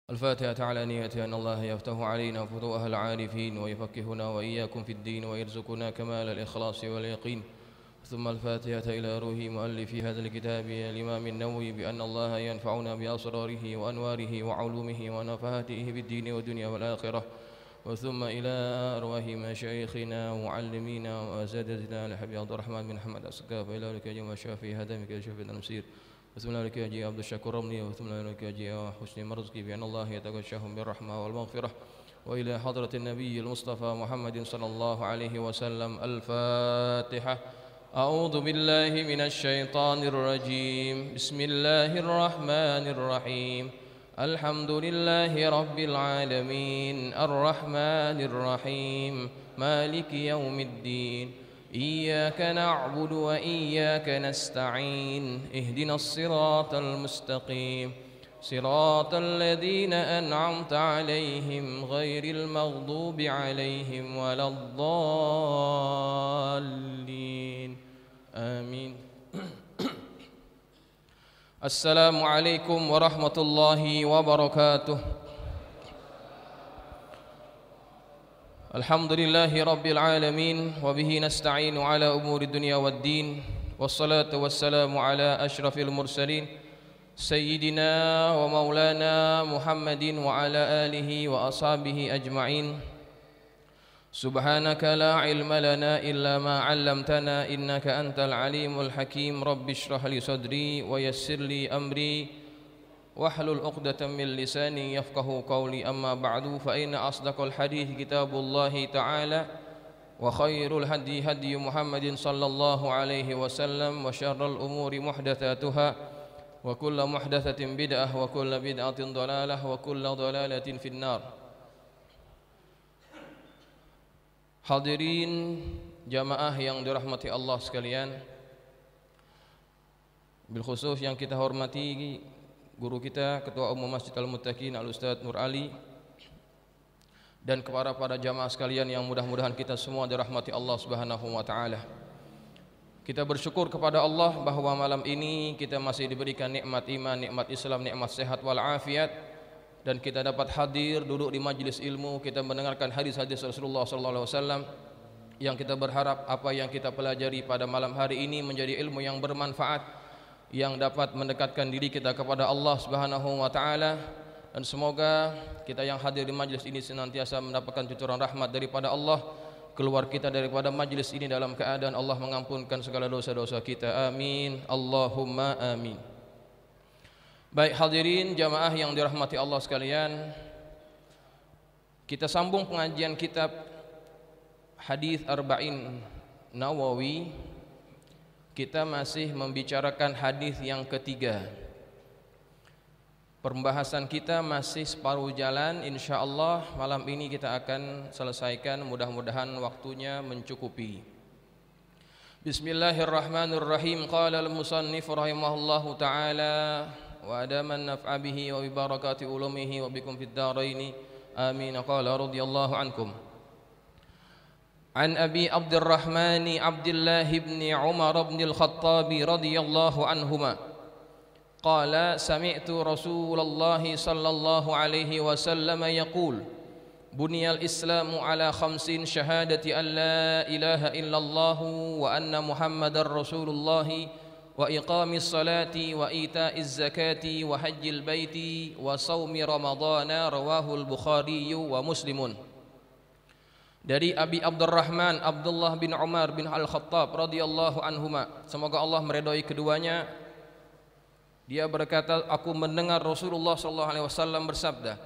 الفاتحة على نية أن الله يفتح علينا فتوح العارفين ويفكهنا وإياكم في الدين ويرزقنا كمال الإخلاص واليقين. ثم الفاتحة إلى روح مؤلف هذا الكتاب الإمام النووي بأن الله ينفعنا بأسراره وأنواره وعلومه ونفحاته في الدين والدنيا والآخرة. وثم إلى أرواح مشايخنا ومعلمينا وأساتذتنا الحبيب عبد الرحمن بن محمد السقاف إلى لك يوم الشافعي هدمك يا شافعي المسير. وثم لك يا عبد الشكور رملي. وثم لك يا حسن مرزقي بأن الله يتغشاهم بالرحمة والمغفرة. وإلى حضرة النبي المصطفى محمد صلى الله عليه وسلم. الفاتحة. أعوذ بالله من الشيطان الرجيم. بسم الله الرحمن الرحيم. الحمد لله رب العالمين الرحمن الرحيم مالك يوم الدين إياك نعبد وإياك نستعين اهدنا الصراط المستقيم صراط الذين أنعمت عليهم غير المغضوب عليهم ولا الضالين آمين. السلام عليكم ورحمة الله وبركاته. الحمد لله رب العالمين وبه نستعين على أمور الدنيا والدين والصلاة والسلام على أشرف المرسلين سيدنا ومولانا محمد وعلى آله وأصحابه أجمعين. سبحانك لا علم لنا إلا ما علمتنا إنك أنت العليم الحكيم. رب اشرح لي صدري ويسر لي أمري واحلل عقدة من لساني يفقه قولي. أما بعد فإن أصدق الحديث كتاب الله تعالى وخير الهدي هدي محمد صلى الله عليه وسلم وشر الأمور محدثاتها وكل محدثة بدعة وكل بدعة ضلالة وكل ضلالة في النار. Hadirin jamaah yang dirahmati Allah sekalian, bil khusus yang kita hormati guru kita Ketua Umum Masjid Al-Muttaqin Al-Ustadz Nur Ali, dan kepada para jamaah sekalian yang mudah-mudahan kita semua dirahmati Allah Subhanahu wa taala. Kita bersyukur kepada Allah bahwa malam ini kita masih diberikan nikmat iman, nikmat Islam, nikmat sehat wal afiat, dan kita dapat hadir duduk di majelis ilmu, kita mendengarkan hadis-hadis Rasulullah sallallahu alaihi wasallam, yang kita berharap apa yang kita pelajari pada malam hari ini menjadi ilmu yang bermanfaat, yang dapat mendekatkan diri kita kepada Allah Subhanahu wa taala. Dan semoga kita yang hadir di majelis ini senantiasa mendapatkan cucuran rahmat daripada Allah, keluar kita daripada majelis ini dalam keadaan Allah mengampunkan segala dosa-dosa kita. Amin Allahumma amin. Baik hadirin jamaah yang dirahmati Allah sekalian, kita sambung pengajian kitab Hadis Arba'in Nawawi. Kita masih membicarakan hadis yang ketiga. Pembahasan kita masih separuh jalan, insyaallah malam ini kita akan selesaikan, mudah-mudahan waktunya mencukupi. Bismillahirrahmanirrahim. Qala al-musannif rahimahullahu taala wa adaman naf'a bihi wa bi barakati ulumihi wa bikum fid daraini amin. Qala radhiyallahu ankum an Abi Abdurrahman Abdullah ibn Umar ibn al-Khattab radhiyallahu anhuma qala sami'tu Rasulullah sallallahu alaihi wasallam yaqul buniyal islamu ala khamsin syahadati an la ilaha illallah wa anna muhammadar rasulullah wa iqamis salati wa ita'iz zakati wa hajjil baiti wa saumi ramadhana rawahul Bukhari wa Muslimun. Dari Abi Abdurrahman Abdullah bin Umar bin Al-Khattab radhiyallahu anhuma, semoga Allah meridhai keduanya, dia berkata, aku mendengar Rasulullah sallallahu alaihi wasallam bersabda,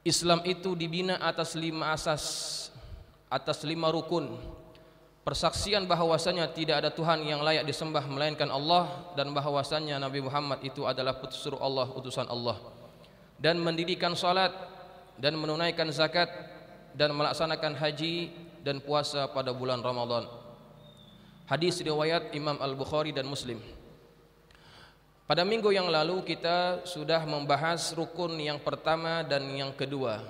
Islam itu dibina atas 5 asas, atas 5 rukun. Persaksian bahwasanya tidak ada Tuhan yang layak disembah melainkan Allah, dan bahwasanya Nabi Muhammad itu adalah petunjuk Allah, utusan Allah, dan mendirikan salat dan menunaikan zakat dan melaksanakan haji dan puasa pada bulan Ramadan. Hadis riwayat Imam Al-Bukhari dan Muslim. Pada minggu yang lalu kita sudah membahas rukun yang pertama dan yang kedua.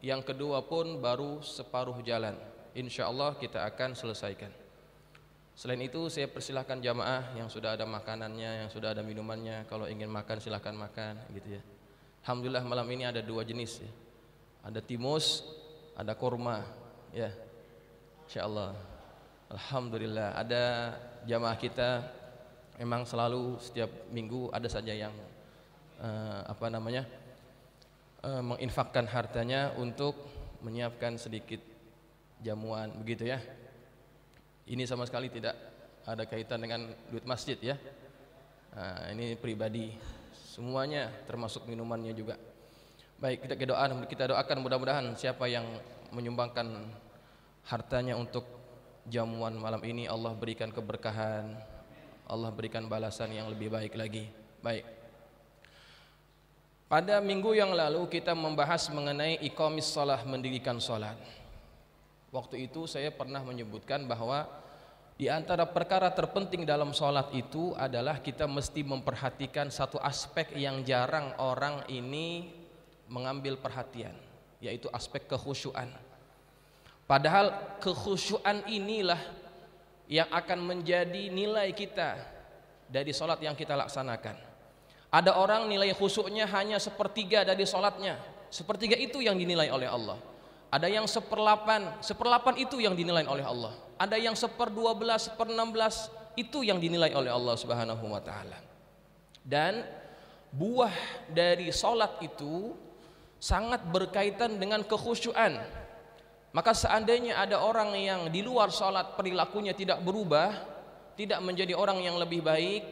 Yang kedua pun baru separuh jalan. InsyaAllah kita akan selesaikan. Selain itu saya persilahkan jamaah yang sudah ada makanannya, yang sudah ada minumannya, kalau ingin makan silahkan makan gitu ya. Alhamdulillah malam ini ada 2 jenis ya. Ada timus, ada kurma ya. Insyaallah. Alhamdulillah ada jamaah kita memang selalu setiap minggu ada saja yang menginfakkan hartanya untuk menyiapkan sedikit jamuan begitu ya. Ini sama sekali tidak ada kaitan dengan duit masjid ya. Nah, ini pribadi semuanya termasuk minumannya juga. Baik, kita doakan mudah-mudahan siapa yang menyumbangkan hartanya untuk jamuan malam ini Allah berikan keberkahan, Allah berikan balasan yang lebih baik lagi. Baik. Pada minggu yang lalu kita membahas mengenai iqamis shalah, mendirikan salat. Waktu itu saya pernah menyebutkan bahwa di antara perkara terpenting dalam salat itu adalah kita mesti memperhatikan satu aspek yang jarang orang ini mengambil perhatian, yaitu aspek kekhusyuan. Padahal kekhusyuan inilah yang akan menjadi nilai kita dari salat yang kita laksanakan. Ada orang nilai khusyuknya hanya 1/3 dari salatnya. 1/3 itu yang dinilai oleh Allah. Ada yang 1/8 itu yang dinilai oleh Allah. Ada yang 1/12, 1/16 itu yang dinilai oleh Allah Subhanahu wa taala. Dan buah dari salat itu sangat berkaitan dengan kekhusyuan. Maka seandainya ada orang yang di luar salat perilakunya tidak berubah, tidak menjadi orang yang lebih baik,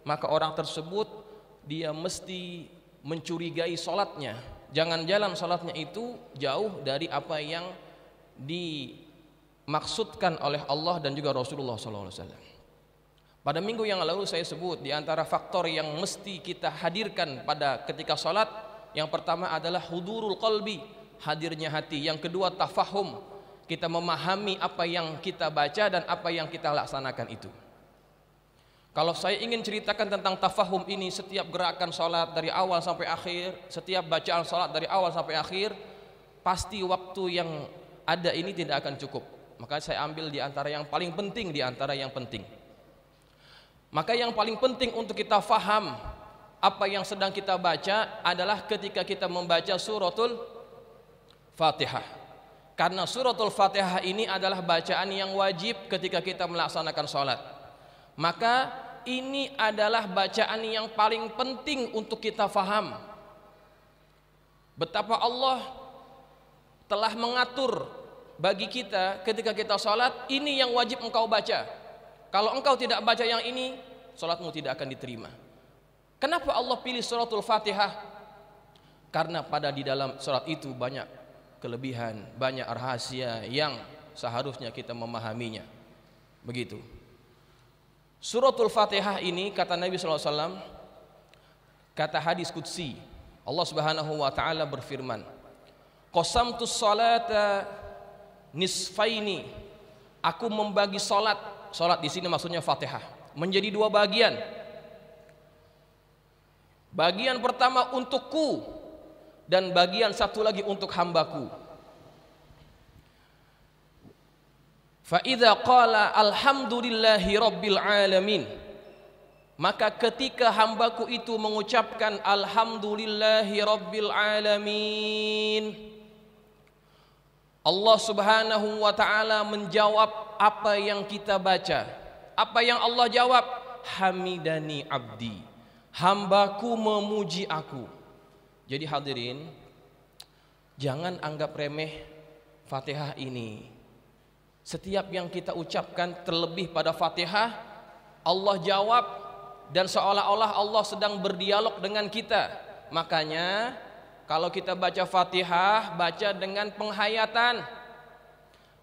maka orang tersebut dia mesti mencurigai salatnya. Jangan-jangan salatnya itu jauh dari apa yang dimaksudkan oleh Allah dan juga Rasulullah SAW. Pada minggu yang lalu saya sebut di antara faktor yang mesti kita hadirkan pada ketika salat, yang pertama adalah hudurul qalbi, hadirnya hati. Yang kedua tafahum, kita memahami apa yang kita baca dan apa yang kita laksanakan itu. Kalau saya ingin ceritakan tentang tafahum ini, setiap gerakan salat dari awal sampai akhir, setiap bacaan salat dari awal sampai akhir, pasti waktu yang ada ini tidak akan cukup. Maka saya ambil di antara yang paling penting, di antara yang penting. Maka yang paling penting untuk kita faham apa yang sedang kita baca adalah ketika kita membaca suratul Fatihah. Karena suratul Fatihah ini adalah bacaan yang wajib ketika kita melaksanakan salat. Maka ini adalah bacaan yang paling penting untuk kita faham. Betapa Allah telah mengatur bagi kita ketika kita salat, ini yang wajib engkau baca. Kalau engkau tidak baca yang ini, salatmu tidak akan diterima. Kenapa Allah pilih suratul Fatihah? Karena di dalam surat itu banyak kelebihan, banyak rahasia yang seharusnya kita memahaminya. Begitu. Suratul Fatihah ini kata Nabi SAW, kata hadis qudsi, Allah Subhanahu wa taala berfirman, qasamtus salata nisfaini, aku membagi salat di sini maksudnya Fatihah, menjadi 2 bagian. Bagian pertama untukku dan bagian satu lagi untuk hambaku. Fa idza qala alhamdulillahi rabbil alamin, maka ketika hambaku itu mengucapkan alhamdulillahi rabbil alamin, Allah Subhanahu wa taala menjawab apa yang kita baca. Apa yang Allah jawab? Hamidani abdi, hambaku memuji aku. Jadi hadirin, jangan anggap remeh Fatihah ini. Setiap yang kita ucapkan terlebih pada Fatihah, Allah jawab dan seolah-olah Allah sedang berdialog dengan kita. Makanya kalau kita baca Fatihah, baca dengan penghayatan.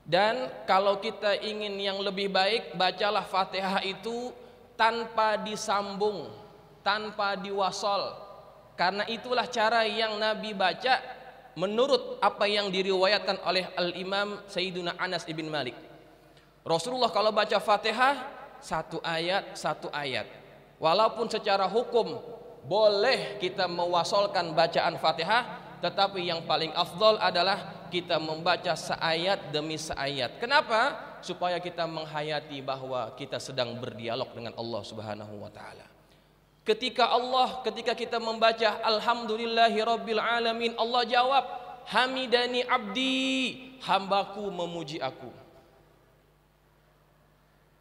Dan kalau kita ingin yang lebih baik, bacalah Fatihah itu tanpa disambung, tanpa diwasol. Karena itulah cara yang Nabi baca menurut apa yang diriwayatkan oleh Al-Imam Sayyiduna Anas ibn Malik. Rasulullah kalau baca Fatihah satu ayat. Walaupun secara hukum boleh kita mewasolkan bacaan Fatihah, tetapi yang paling afdal adalah kita membaca seayat demi seayat. Kenapa? Supaya kita menghayati bahwa kita sedang berdialog dengan Allah Subhanahu wa taala. Ketika kita membaca alhamdulillahirabbil alamin, Allah jawab, hamidani abdi, hambaku memuji aku.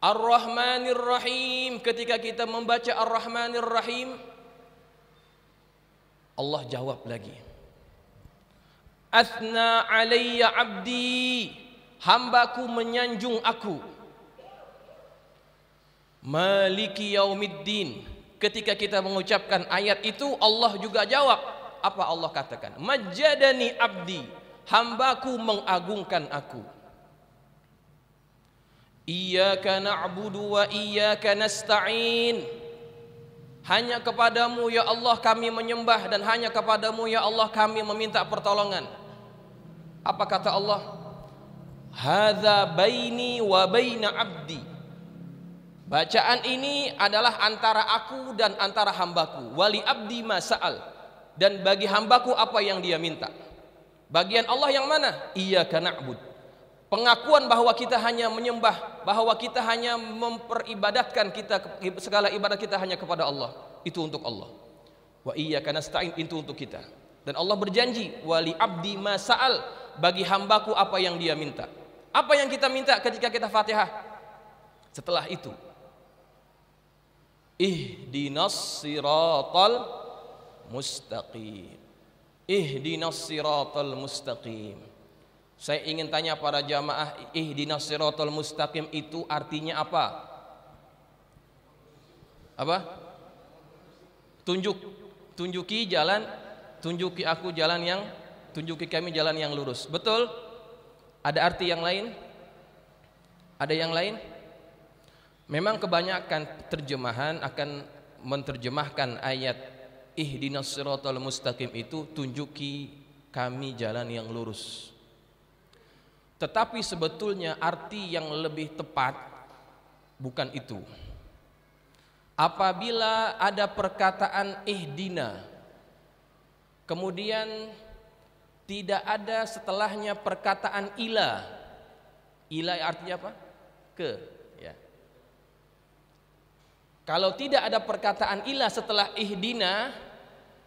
Ar-Rahmanir Rahim, ketika kita membaca Ar-Rahmanir Rahim, Allah jawab lagi, Athna alayya abdi, hambaku menyanjung aku. Maliki yaumiddin, ketika kita mengucapkan ayat itu, Allah juga jawab. Apa Allah katakan? Majjadani abdi, hambaku mengagungkan aku. Iyyaka na'budu wa iyyaka nasta'in, hanya kepadamu ya Allah kami menyembah, dan hanya kepadamu ya Allah kami meminta pertolongan. Apa kata Allah? Hadza baini wa baina abdi, bacaan ini adalah antara aku dan antara hambaku. Wali abdi ma sa'al, dan bagi hambaku apa yang dia minta. Bagian Allah yang mana? Iyyaka na'bud, pengakuan bahwa kita hanya menyembah, bahwa kita hanya memperibadatkan, segala ibadat kita hanya kepada Allah, itu untuk Allah. Wa iyyaka nasta'in, itu untuk kita. Dan Allah berjanji, wali abdi ma sa'al, bagi hambaku apa yang dia minta. Apa yang kita minta ketika kita Fatihah? Setelah itu, ihdinas siratal mustaqim, ihdinas siratal mustaqim. Saya ingin tanya para jamaah, ihdinas siratal mustaqim itu artinya apa? Apa? Tunjuki jalan, tunjuki aku jalan yang, tunjuki kami jalan yang lurus. Betul? Ada arti yang lain? Ada yang lain? Memang kebanyakan terjemahan akan menerjemahkan ayat ihdinas siratal mustaqim itu tunjuki kami jalan yang lurus. Tetapi sebetulnya arti yang lebih tepat bukan itu. Apabila ada perkataan ihdina, kemudian tidak ada setelahnya perkataan ila. Ila artinya apa? Ke, ya. Kalau tidak ada perkataan ila setelah ihdina,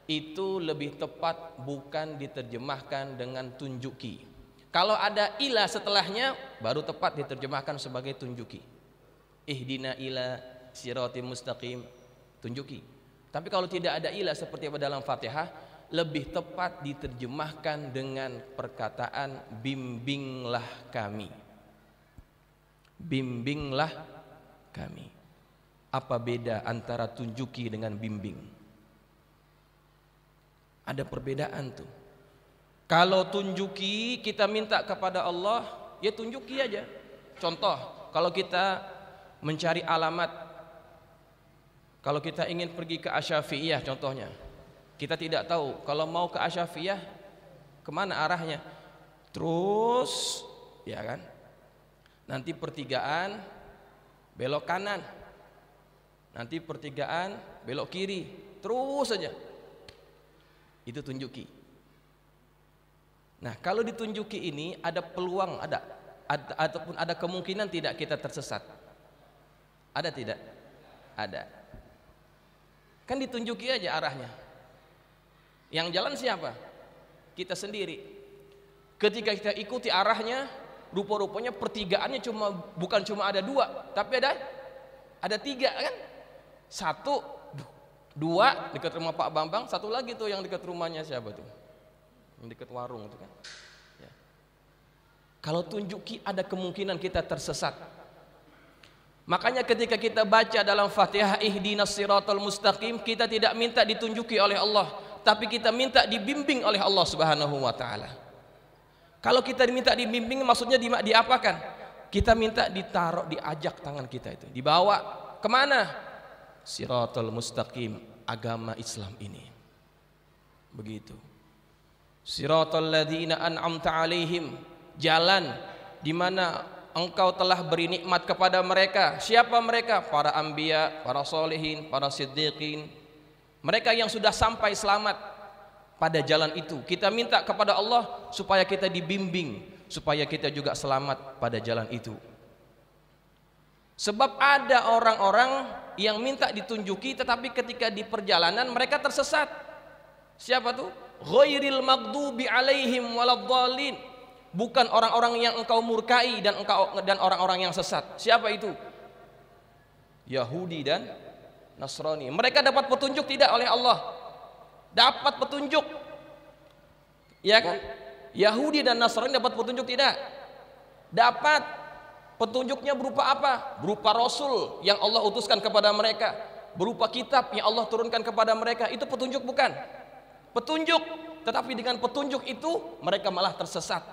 itu lebih tepat bukan diterjemahkan dengan tunjuki. Kalau ada ila setelahnya, baru tepat diterjemahkan sebagai tunjuki. Ihdina ila siratim mustaqim, tunjuki. Tapi kalau tidak ada ila seperti dalam Fatihah, lebih tepat diterjemahkan dengan perkataan bimbinglah kami. Bimbinglah kami. Apa beda antara tunjuki dengan bimbing? Ada perbedaan tuh. Kalau tunjuki kita minta kepada Allah, ya tunjuki aja. Contoh, kalau kita mencari alamat, kalau kita ingin pergi ke Asy-Syafi'iyah contohnya, kita tidak tahu kalau mau ke Asy-Syafi'iyah kemana arahnya. Terus, ya kan? Nanti pertigaan belok kanan, nanti pertigaan belok kiri, terus saja. Itu tunjuki. Nah, kalau ditunjuki ini ada peluang, ataupun ada kemungkinan tidak kita tersesat. Ada tidak? Ada. Kan ditunjuki aja arahnya. Yang jalan siapa? Kita sendiri. Ketika kita ikuti arahnya, rupa-rupanya pertigaannya bukan cuma ada 2, tapi ada 3 kan? 1, 2 dekat rumah Pak Bambang, 1 lagi tuh yang dekat rumahnya siapa tuh? Yang dekat warung itu kan. Ya. Kalau tunjuki ada kemungkinan kita tersesat. Makanya ketika kita baca dalam Fatihah ihdinas siratal mustaqim, kita tidak minta ditunjuki oleh Allah, tapi kita minta dibimbing oleh Allah Subhanahu wa taala. Kalau kita diminta dibimbing, maksudnya diapakan? Kita minta ditaruh, diajak tangan kita itu, dibawa kemana? Siratal mustaqim, agama Islam ini. Begitu. Siratal ladzina an'amta alaihim, jalan di mana engkau telah beri nikmat kepada mereka. Siapa mereka? Para anbiya, para solehin, para siddiqin. Mereka yang sudah sampai selamat pada jalan itu. Kita minta kepada Allah supaya kita dibimbing, supaya kita juga selamat pada jalan itu. Sebab ada orang-orang yang minta ditunjuki tetapi ketika di perjalanan mereka tersesat. Siapa tuh? Ghairil maghdubi alaihim waladdallin. Bukan orang-orang yang engkau murkai dan orang-orang yang sesat. Siapa itu? Yahudi dan Nasrani. Mereka dapat petunjuk tidak oleh Allah? Dapat petunjuk. Ya kan? Yahudi dan Nasrani dapat petunjuk tidak? Dapat. Petunjuknya berupa apa? Berupa Rasul yang Allah utuskan kepada mereka, berupa kitab yang Allah turunkan kepada mereka. Itu petunjuk bukan? Petunjuk. Tetapi dengan petunjuk itu mereka malah tersesat.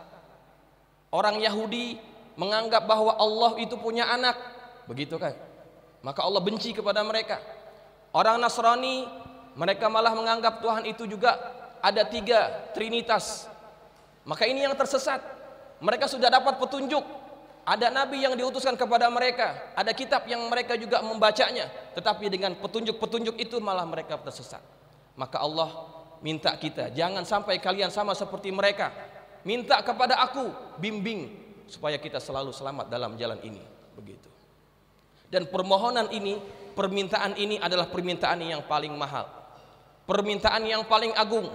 Orang Yahudi menganggap bahwa Allah itu punya anak, begitu kan? Maka Allah benci kepada mereka. Orang Nasrani, mereka malah menganggap Tuhan itu juga ada 3, Trinitas. Maka ini yang tersesat. Mereka sudah dapat petunjuk. Ada nabi yang diutuskan kepada mereka, ada kitab yang mereka juga membacanya, tetapi dengan petunjuk-petunjuk itu malah mereka tersesat. Maka Allah minta kita, jangan sampai kalian sama seperti mereka. Minta kepada aku, bimbing supaya kita selalu selamat dalam jalan ini. Begitu. Dan permohonan ini, permintaan ini adalah permintaan yang paling mahal, permintaan yang paling agung.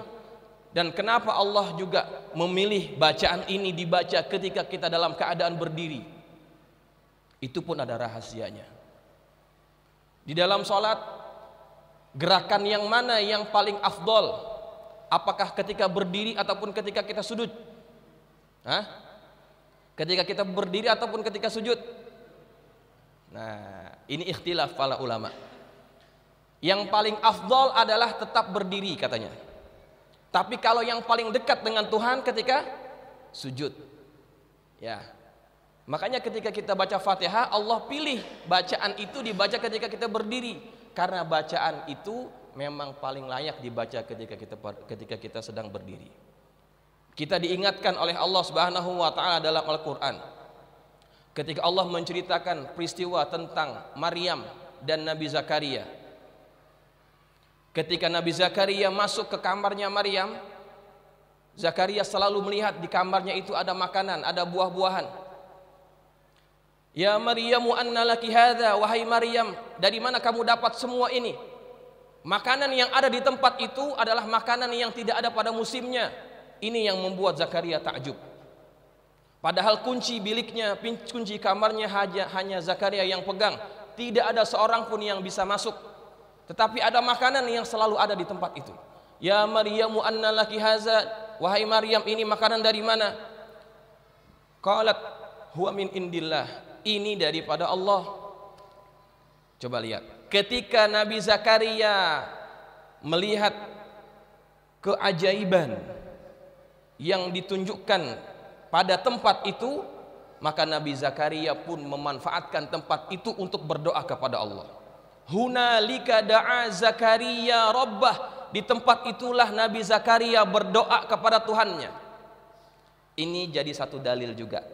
Dan kenapa Allah juga memilih bacaan ini dibaca ketika kita dalam keadaan berdiri? Itu pun ada rahasianya. Di dalam sholat, gerakan yang mana yang paling afdol? Apakah ketika berdiri ataupun ketika kita sujud? Ketika kita berdiri ataupun ketika sujud? Nah, ini ikhtilaf para ulama. Yang paling afdol adalah tetap berdiri katanya. Tapi kalau yang paling dekat dengan Tuhan ketika sujud. Ya. Makanya ketika kita baca Fatihah, Allah pilih bacaan itu dibaca ketika kita berdiri, karena bacaan itu memang paling layak dibaca ketika kita sedang berdiri. Kita diingatkan oleh Allah Subhanahu wa taala dalam Al-Qur'an. Ketika Allah menceritakan peristiwa tentang Maryam dan Nabi Zakaria. Ketika Nabi Zakaria masuk ke kamarnya Maryam, Zakaria selalu melihat di kamarnya itu ada makanan, ada buah-buahan. Ya Maryamu anna laki hadza, wahai Maryam, dari mana kamu dapat semua ini? Makanan yang ada di tempat itu adalah makanan yang tidak ada pada musimnya. Ini yang membuat Zakaria takjub. Padahal kunci biliknya, kunci kamarnya hanya Zakaria yang pegang. Tidak ada seorang pun yang bisa masuk. Tetapi ada makanan yang selalu ada di tempat itu. Ya Maryamu anna laki hadza, wahai Maryam, ini makanan dari mana? Qalat huwa min indillah, ini daripada Allah. Coba lihat, ketika Nabi Zakaria melihat keajaiban yang ditunjukkan pada tempat itu, maka Nabi Zakaria pun memanfaatkan tempat itu untuk berdoa kepada Allah. Hunalika da'a Zakaria rabbah, di tempat itulah Nabi Zakaria berdoa kepada Tuhannya. Ini jadi satu dalil juga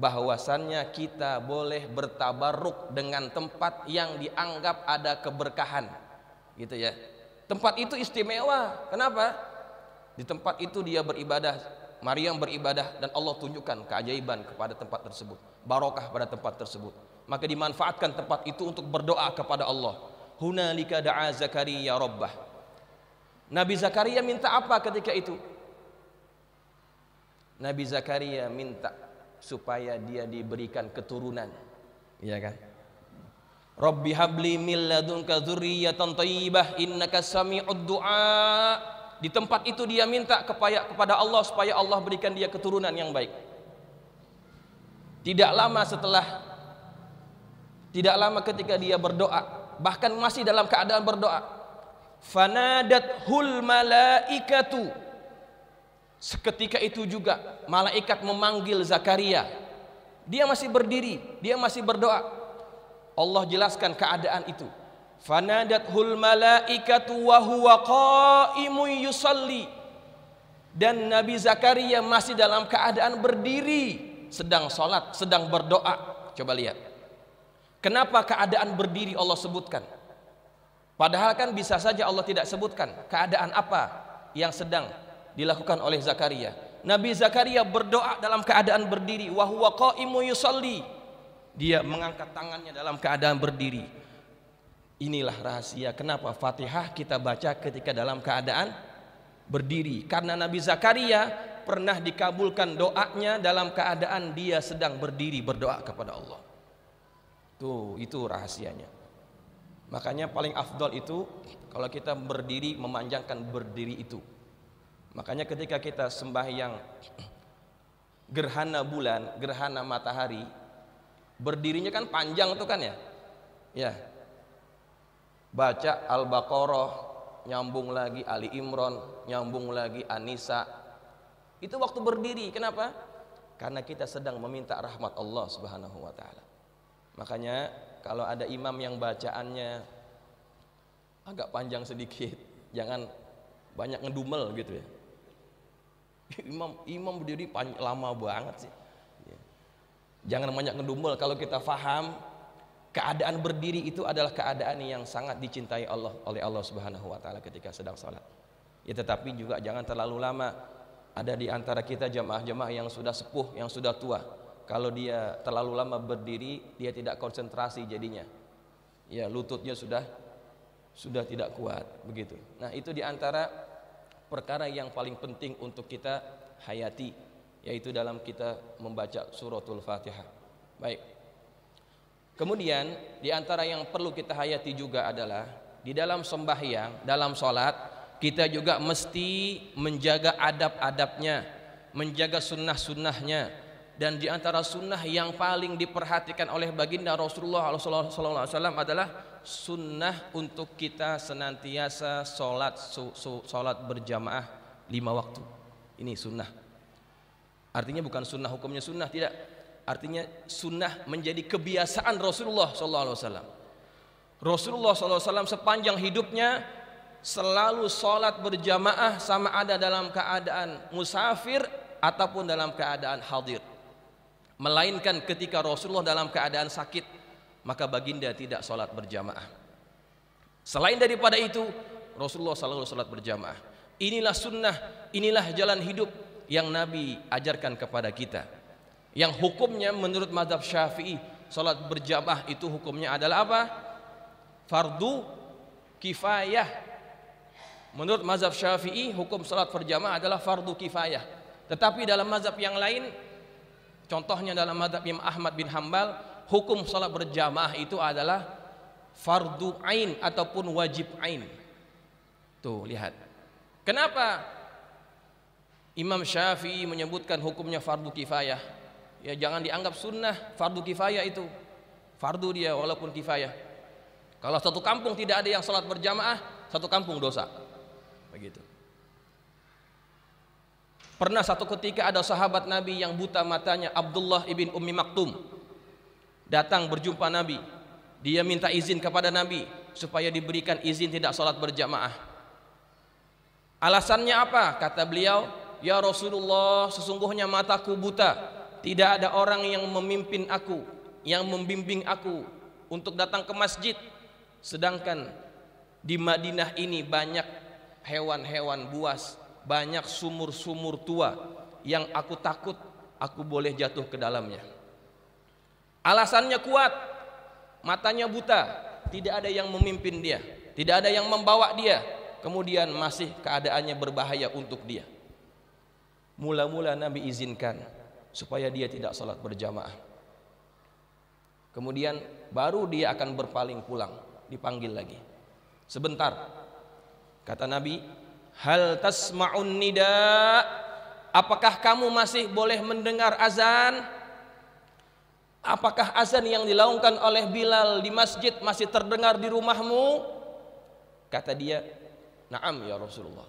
bahwasannya kita boleh bertabarruk dengan tempat yang dianggap ada keberkahan, gitu ya. Tempat itu istimewa. Kenapa? Di tempat itu dia beribadah, Maryam beribadah, dan Allah tunjukkan keajaiban kepada tempat tersebut, barokah pada tempat tersebut. Maka dimanfaatkan tempat itu untuk berdoa kepada Allah. Hunalika da'a Zakaria rabbah. Nabi Zakaria minta apa ketika itu? Nabi Zakaria minta supaya dia diberikan keturunan, iya kan? Rabbi habli min ladunka dzurriyyatan thayyibah innaka sami'ud du'a. Di tempat itu dia minta kepada Allah supaya Allah berikan dia keturunan yang baik. Tidak lama ketika dia berdoa, bahkan masih dalam keadaan berdoa, fanadathul malaikatu, seketika itu juga malaikat memanggil Zakaria. Dia masih berdiri, dia masih berdoa. Allah jelaskan keadaan itu. Fanadathul malaikatu wa huwa qaimun yusalli, dan Nabi Zakaria masih dalam keadaan berdiri, sedang sholat, sedang berdoa. Coba lihat, kenapa keadaan berdiri Allah sebutkan? Padahal kan bisa saja Allah tidak sebutkan keadaan apa yang sedang dilakukan oleh Zakaria. Nabi Zakaria berdoa dalam keadaan berdiri, wa huwa qaimun yusalli. dia mengangkat tangannya dalam keadaan berdiri. Inilah rahasia kenapa Fatihah kita baca ketika dalam keadaan berdiri. Karena Nabi Zakaria pernah dikabulkan doanya dalam keadaan dia sedang berdiri berdoa kepada Allah. Tuh, itu rahasianya. Makanya paling afdol itu kalau kita berdiri, memanjangkan berdiri itu. Makanya ketika kita sembahyang gerhana bulan, gerhana matahari, berdirinya kan panjang tuh kan ya. Ya. Baca Al-Baqarah, nyambung lagi Ali Imran, nyambung lagi An-Nisa. Itu waktu berdiri. Kenapa? Karena kita sedang meminta rahmat Allah Subhanahu wa taala. Makanya kalau ada imam yang bacaannya agak panjang sedikit, jangan banyak ngedumel gitu ya. Imam berdiri lama banget sih. Jangan banyak ngedumel. Kalau kita faham keadaan berdiri itu adalah keadaan yang sangat dicintai Allah oleh Allah Subhanahu wa taala ketika sedang salat. Ya, tetapi juga jangan terlalu lama. Ada di antara kita jamaah-jamaah yang sudah sepuh, yang sudah tua. Kalau dia terlalu lama berdiri, dia tidak konsentrasi jadinya. Ya, lututnya sudah tidak kuat begitu. Nah, itu di antara perkara yang paling penting untuk kita hayati, yaitu dalam kita membaca suratul Fatihah. Baik. Kemudian di antara yang perlu kita hayati juga adalah di dalam sembahyang, dalam sholat, kita juga mesti menjaga adab-adabnya, menjaga sunnah-sunnahnya. Dan di antara sunnah yang paling diperhatikan oleh baginda Rasulullah SAW adalah sunnah untuk kita senantiasa sholat berjamaah 5 waktu. Ini sunnah. Artinya bukan sunnah hukumnya sunnah, tidak. Artinya sunnah menjadi kebiasaan Rasulullah SAW. Rasulullah SAW sepanjang hidupnya selalu sholat berjamaah, sama ada dalam keadaan musafir ataupun dalam keadaan hadir. Melainkan ketika Rasulullah dalam keadaan sakit, maka baginda tidak sholat berjamaah. Selain daripada itu, Rasulullah selalu sholat berjamaah. Inilah sunnah, inilah jalan hidup yang Nabi ajarkan kepada kita. Yang hukumnya menurut mazhab Syafi'i, sholat berjamaah itu hukumnya adalah apa? Fardu kifayah. Menurut mazhab Syafi'i, hukum sholat berjamaah adalah fardu kifayah. Tetapi dalam mazhab yang lain, contohnya dalam mazhab Imam Ahmad bin Hambal, hukum salat berjamaah itu adalah fardu ain ataupun wajib ain. Tuh, lihat. Kenapa Imam Syafi'i menyebutkan hukumnya fardu kifayah? Ya, jangan dianggap sunnah, fardu kifayah itu. Fardu dia walaupun kifayah. Kalau satu kampung tidak ada yang salat berjamaah, satu kampung dosa. Begitu. Pernah satu ketika ada sahabat Nabi yang buta matanya, Abdullah ibn Ummi Maktum, datang berjumpa Nabi. Dia minta izin kepada Nabi supaya diberikan izin tidak sholat berjamaah. Alasannya apa? Kata beliau, ya Rasulullah, sesungguhnya mataku buta, tidak ada orang yang memimpin aku, yang membimbing aku untuk datang ke masjid. Sedangkan di Madinah ini banyak hewan-hewan buas, banyak sumur-sumur tua yang aku takut aku boleh jatuh ke dalamnya. Alasannya kuat, matanya buta, tidak ada yang memimpin dia, tidak ada yang membawa dia, kemudian masih keadaannya berbahaya untuk dia. Mula-mula Nabi izinkan supaya dia tidak sholat berjamaah. Kemudian baru dia akan berpaling pulang, dipanggil lagi. Sebentar, kata Nabi, hal tasma'un nida, apakah kamu masih boleh mendengar azan? Apakah azan yang dilaungkan oleh Bilal di masjid masih terdengar di rumahmu? Kata dia, na'am ya Rasulullah,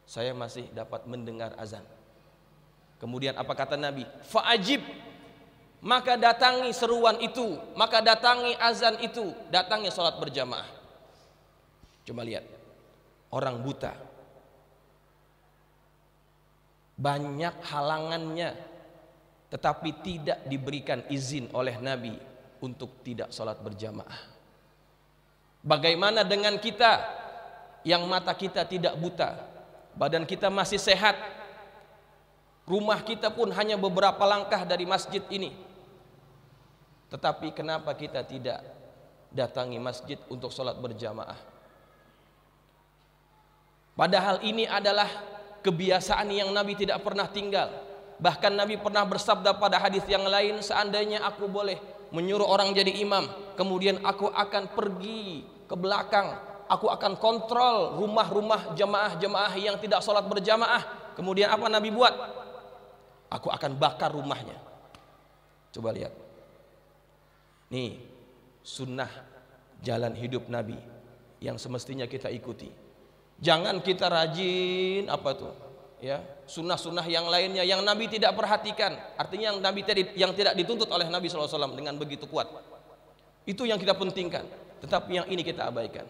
saya masih dapat mendengar azan. Kemudian apa kata Nabi? Fa'ajib, maka datangi seruan itu, maka datangi azan itu, datangi sholat berjamaah. Coba lihat, orang buta banyak halangannya, tetapi tidak diberikan izin oleh Nabi untuk tidak sholat berjamaah. Bagaimana dengan kita yang mata kita tidak buta, badan kita masih sehat, rumah kita pun hanya beberapa langkah dari masjid ini, Tetapi kenapa kita tidak datangi masjid untuk sholat berjamaah? Padahal ini adalah kebiasaan yang Nabi tidak pernah tinggal. Bahkan Nabi pernah bersabda pada hadis yang lain, seandainya aku boleh menyuruh orang jadi imam, kemudian aku akan pergi ke belakang, aku akan kontrol rumah-rumah jamaah-jamaah yang tidak sholat berjamaah. Kemudian apa Nabi buat? Aku akan bakar rumahnya. Coba lihat. Nih, sunnah jalan hidup Nabi yang semestinya kita ikuti. Jangan kita rajin apa tuh, ya, sunnah-sunnah yang lainnya yang Nabi tidak perhatikan. Artinya yang tidak dituntut oleh Nabi SAW dengan begitu kuat. Itu yang kita pentingkan. Tetapi yang ini kita abaikan.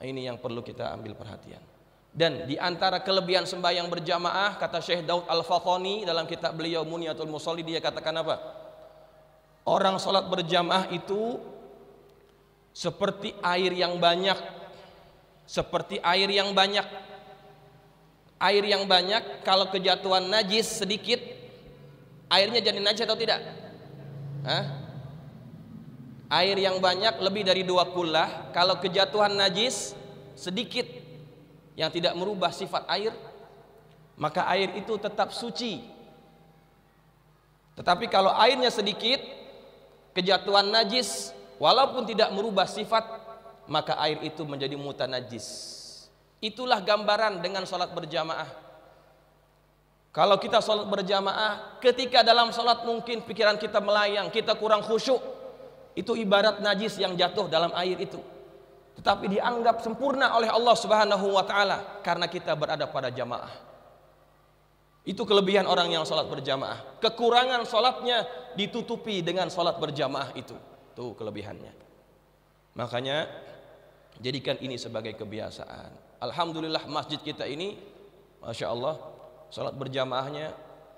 Ini yang perlu kita ambil perhatian. Dan di antara kelebihan sembahyang berjamaah, kata Syekh Daud Al-Fathani dalam kitab beliau Muniyatul Musolli, dia katakan apa? Orang sholat berjamaah itu seperti air yang banyak. Seperti air yang banyak. Air yang banyak kalau kejatuhan najis sedikit, airnya jadi najis atau tidak? Hah? Air yang banyak lebih dari 2 kullah, kalau kejatuhan najis sedikit yang tidak merubah sifat air, maka air itu tetap suci. Tetapi kalau airnya sedikit, kejatuhan najis walaupun tidak merubah sifat, maka air itu menjadi mutanajis. Itulah gambaran dengan sholat berjamaah. Kalau kita sholat berjamaah, ketika dalam sholat mungkin pikiran kita melayang, kita kurang khusyuk, itu ibarat najis yang jatuh dalam air itu. Tetapi dianggap sempurna oleh Allah Subhanahu wa Ta'ala karena kita berada pada jamaah. Itu kelebihan orang yang sholat berjamaah. Kekurangan sholatnya ditutupi dengan sholat berjamaah itu. Tuh kelebihannya. Makanya jadikan ini sebagai kebiasaan. Alhamdulillah masjid kita ini, Masya Allah, sholat berjamaahnya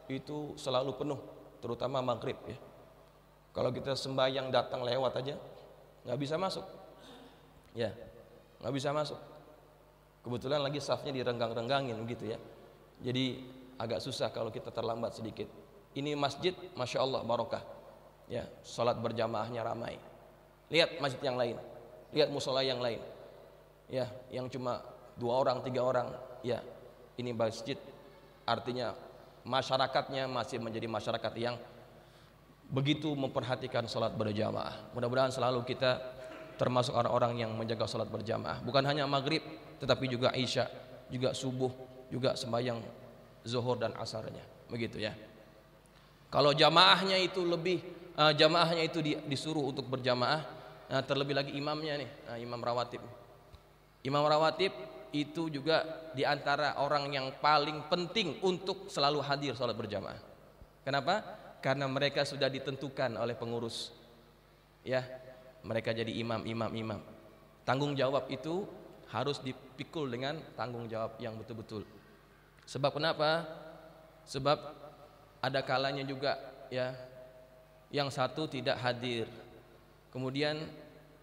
itu selalu penuh, terutama maghrib ya. Kalau kita sembahyang datang lewat aja, nggak bisa masuk, ya, nggak bisa masuk. Kebetulan lagi safnya direnggang-renggangin gitu ya. Jadi agak susah kalau kita terlambat sedikit. Ini masjid, Masya Allah, barokah. Ya, sholat berjamaahnya ramai. Lihat masjid yang lain. Lihat musola yang lain, ya, yang cuma 2 orang, 3 orang, ya, ini masjid, artinya masyarakatnya masih menjadi masyarakat yang begitu memperhatikan sholat berjamaah. Mudah-mudahan selalu kita termasuk orang-orang yang menjaga sholat berjamaah, bukan hanya maghrib, tetapi juga isya, juga subuh, juga sembahyang zuhur dan asarnya, begitu ya. Kalau jamaahnya itu jamaahnya itu disuruh untuk berjamaah. Nah, terlebih lagi imamnya nih, imam rawatib. Imam rawatib itu juga diantara orang yang paling penting untuk selalu hadir sholat berjamaah. Kenapa? Karena mereka sudah ditentukan oleh pengurus. Ya, mereka jadi imam. Tanggung jawab itu harus dipikul dengan tanggung jawab yang betul-betul. Sebab kenapa? Sebab ada kalanya juga ya, yang satu tidak hadir. Kemudian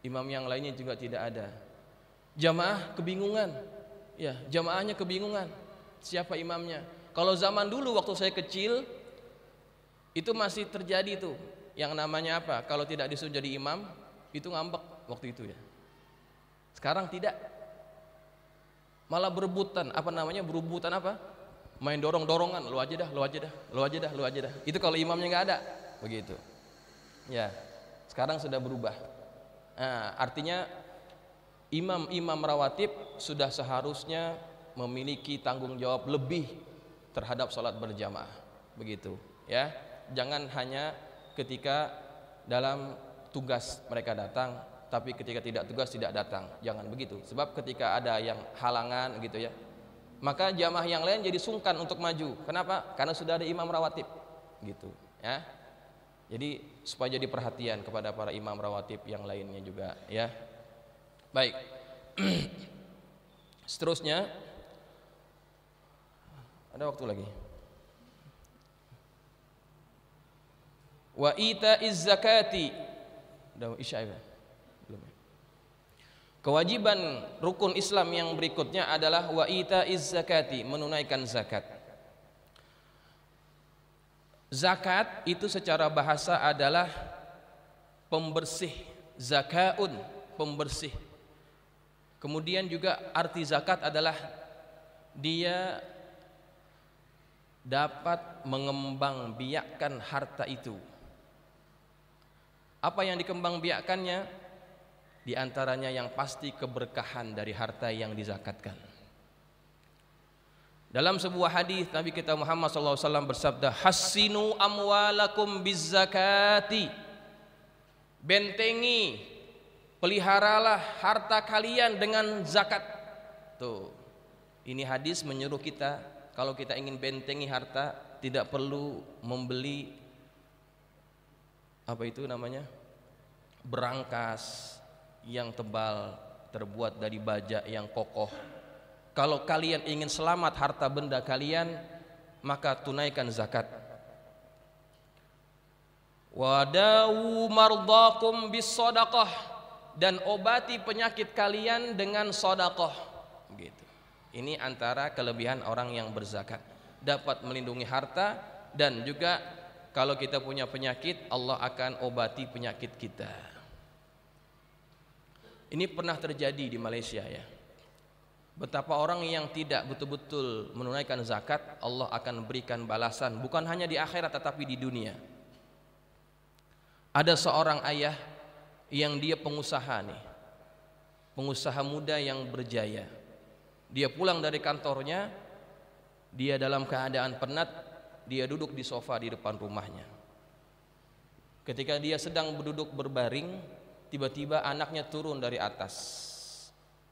imam yang lainnya juga tidak ada. Jamaah kebingungan. Ya, jamaahnya kebingungan. Siapa imamnya? Kalau zaman dulu waktu saya kecil itu masih terjadi tuh yang namanya apa? Kalau tidak disuruh jadi imam, itu ngambek waktu itu ya. Sekarang tidak. Malah berebutan, berebutan apa? Main dorong-dorongan, lu aja dah. Itu kalau imamnya nggak ada, begitu. Ya. Sekarang sudah berubah. Nah, artinya imam-imam rawatib sudah seharusnya memiliki tanggung jawab lebih terhadap sholat berjamaah, begitu ya. Jangan hanya ketika dalam tugas mereka datang, tapi ketika tidak tugas tidak datang. Jangan begitu. Sebab ketika ada yang halangan gitu ya, maka jamaah yang lain jadi sungkan untuk maju. Kenapa? Karena sudah ada imam rawatib, gitu ya. Jadi supaya jadi perhatian kepada para imam rawatib yang lainnya juga ya. Baik. Seterusnya ada waktu lagi. Wa itaiz zakati. Udah isya ya? Belum. Kewajiban rukun Islam yang berikutnya adalah wa itaiz zakati, menunaikan zakat. Zakat itu secara bahasa adalah pembersih, zakaun, pembersih. Kemudian juga arti zakat adalah dia dapat mengembangbiakkan harta itu. Apa yang dikembangbiakkannya? Di antaranya yang pasti keberkahan dari harta yang dizakatkan. Dalam sebuah hadis Nabi kita Muhammad SAW bersabda, "Hassinu amwalakum bizzakati." Bentengi, peliharalah harta kalian dengan zakat. Tuh. Ini hadis menyuruh kita kalau kita ingin bentengi harta tidak perlu membeli apa itu namanya? Berangkas yang tebal terbuat dari baja yang kokoh. Kalau kalian ingin selamat harta benda kalian, maka tunaikan zakat. Wadawu mardakum bis sadaqah, dan obati penyakit kalian dengan sedekah. Gitu. Ini antara kelebihan orang yang berzakat, dapat melindungi harta, dan juga kalau kita punya penyakit, Allah akan obati penyakit kita. Ini pernah terjadi di Malaysia ya. Betapa orang yang tidak betul-betul menunaikan zakat, Allah akan berikan balasan bukan hanya di akhirat tetapi di dunia. Ada seorang ayah yang dia pengusaha nih, pengusaha muda yang berjaya. Dia pulang dari kantornya, dia dalam keadaan penat, dia duduk di sofa di depan rumahnya. Ketika dia sedang duduk berbaring, tiba-tiba anaknya turun dari atas,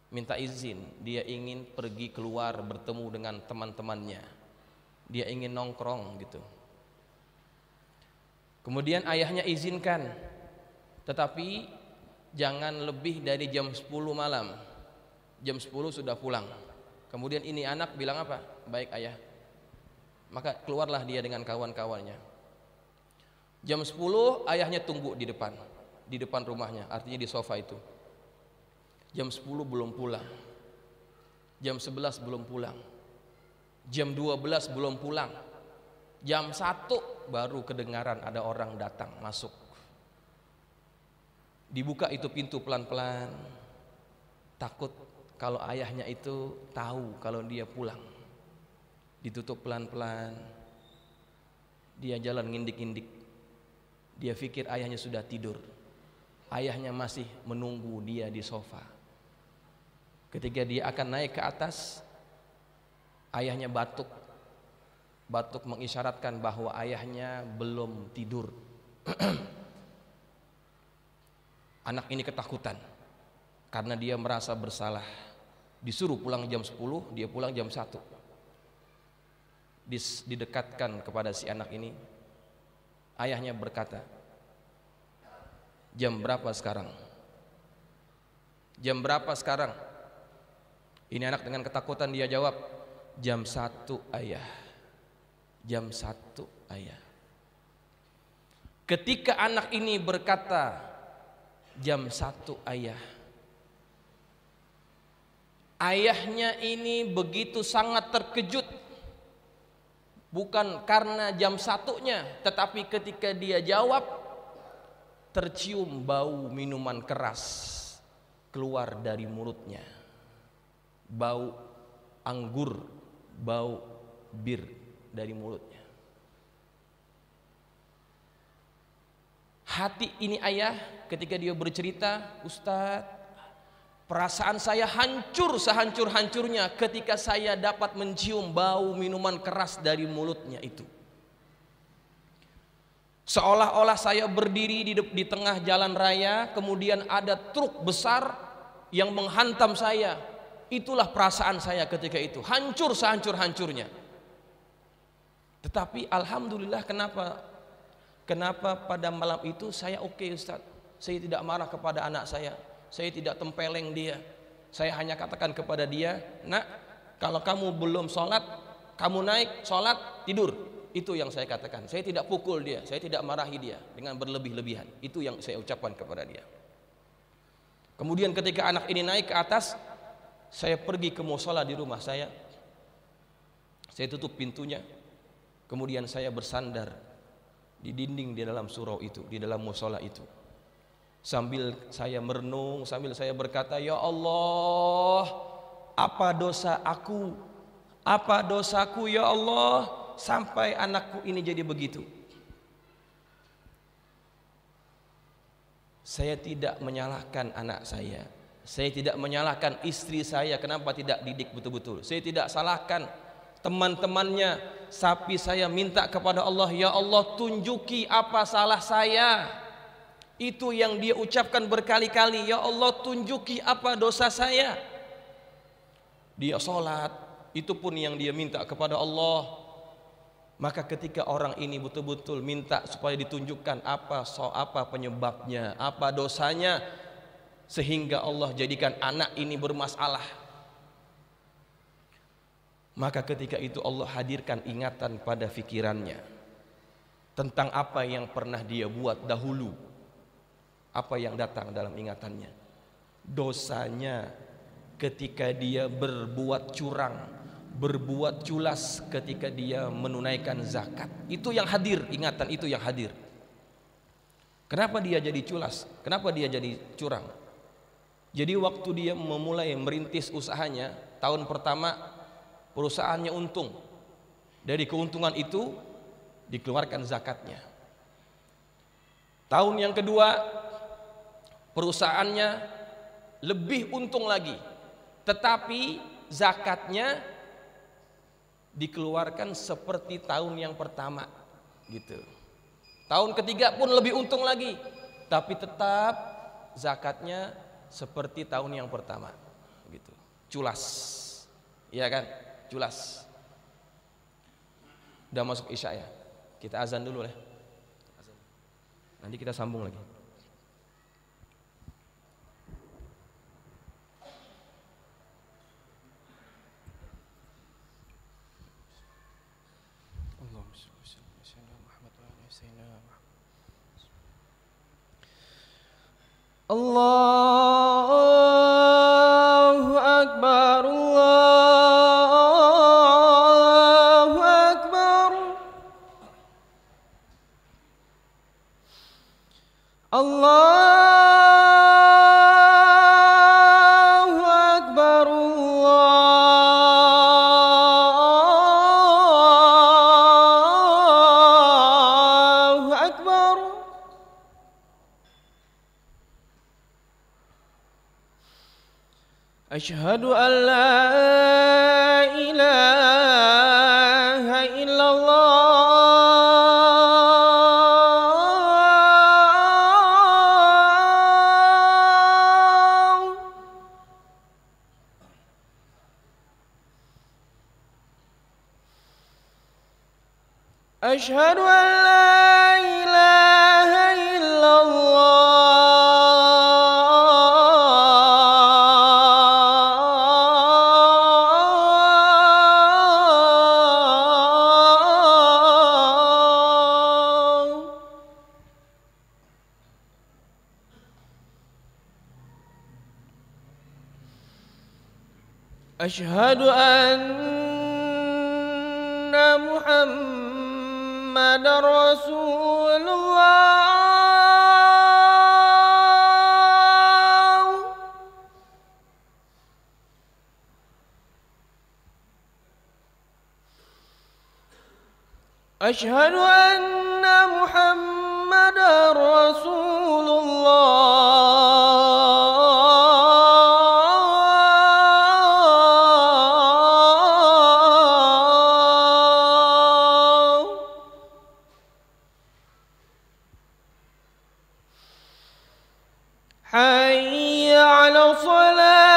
minta izin, dia ingin pergi keluar bertemu dengan teman-temannya, dia ingin nongkrong gitu. Kemudian ayahnya izinkan, tetapi jangan lebih dari jam 10 malam. Jam 10 sudah pulang. Kemudian ini anak bilang apa? Baik ayah. Maka keluarlah dia dengan kawan-kawannya. Jam 10 ayahnya tunggu di depan rumahnya, artinya di sofa itu. Jam 10 belum pulang. Jam 11 belum pulang. Jam 12 belum pulang. Jam 1 baru kedengaran ada orang datang masuk. Dibuka itu pintu pelan-pelan. Takut kalau ayahnya itu tahu kalau dia pulang. Ditutup pelan-pelan. Dia jalan ngindik-ngindik. Dia pikir ayahnya sudah tidur. Ayahnya masih menunggu dia di sofa. Ketika dia akan naik ke atas, ayahnya batuk. Batuk mengisyaratkan bahwa ayahnya belum tidur. Anak ini ketakutan karena dia merasa bersalah. Disuruh pulang jam 10, dia pulang jam 1. Didekatkan kepada si anak ini. Ayahnya berkata, "Jam berapa sekarang? Jam berapa sekarang?" Ini anak dengan ketakutan dia jawab, "Jam 1 ayah. Jam 1 ayah." Ketika anak ini berkata jam 1 ayah, ayahnya ini begitu sangat terkejut. Bukan karena jam 1-nya, tetapi ketika dia jawab, tercium bau minuman keras keluar dari mulutnya. Bau anggur, bau bir dari mulutnya. Hati ini ayah ketika dia bercerita, "Ustadz, perasaan saya hancur sehancur-hancurnya ketika saya dapat mencium bau minuman keras dari mulutnya itu. Seolah-olah saya berdiri di tengah jalan raya, kemudian ada truk besar yang menghantam saya. Itulah perasaan saya ketika itu, hancur sehancur-hancurnya. Tetapi alhamdulillah, kenapa pada malam itu saya oke, Ustaz. Saya tidak marah kepada anak saya tidak tempeleng dia. Saya hanya katakan kepada dia, "Nak, kalau kamu belum sholat, kamu naik sholat, tidur." Itu yang saya katakan. Saya tidak pukul dia, saya tidak marahi dia dengan berlebih-lebihan. Itu yang saya ucapkan kepada dia. Kemudian ketika anak ini naik ke atas, saya pergi ke musola di rumah saya tutup pintunya, kemudian saya bersandar di dinding di dalam surau itu, di dalam musola itu. Sambil saya merenung, sambil saya berkata, ya Allah, apa dosa aku? Apa dosaku ya Allah sampai anakku ini jadi begitu? Saya tidak menyalahkan anak saya tidak menyalahkan istri saya kenapa tidak didik betul-betul. Saya tidak salahkan teman-temannya, tapi saya minta kepada Allah, ya Allah tunjuki apa salah saya. Itu yang dia ucapkan berkali-kali, ya Allah tunjuki apa dosa saya. Dia sholat, itu pun yang dia minta kepada Allah. Maka ketika orang ini betul-betul minta supaya ditunjukkan apa penyebabnya, apa dosanya, sehingga Allah jadikan anak ini bermasalah, maka ketika itu Allah hadirkan ingatan pada fikirannya tentang apa yang pernah dia buat dahulu. Apa yang datang dalam ingatannya? Dosanya ketika dia berbuat curang, berbuat culas ketika dia menunaikan zakat. Itu yang hadir, ingatan itu yang hadir. Kenapa dia jadi culas? Kenapa dia jadi curang? Jadi waktu dia memulai merintis usahanya, tahun pertama perusahaannya untung. Dari keuntungan itu dikeluarkan zakatnya. Tahun yang kedua perusahaannya lebih untung lagi, tetapi zakatnya dikeluarkan seperti tahun yang pertama gitu. Tahun ketiga pun lebih untung lagi, tapi tetap zakatnya seperti tahun yang pertama gitu. Culas, iya kan? Culas. Udah masuk isya ya, kita azan dulu ya, nanti kita sambung lagi. Allahu Akbar, Allahu Akbar, Allahu Akbar, Allahu Akbar. Asyhadu an la ilaha illallah. Asyhadu an la ilaha Asyhadu anna Muhammadar Rasulullah. Asyhadu anna Muhammadar Rasulullah. Hayya 'ala shalah.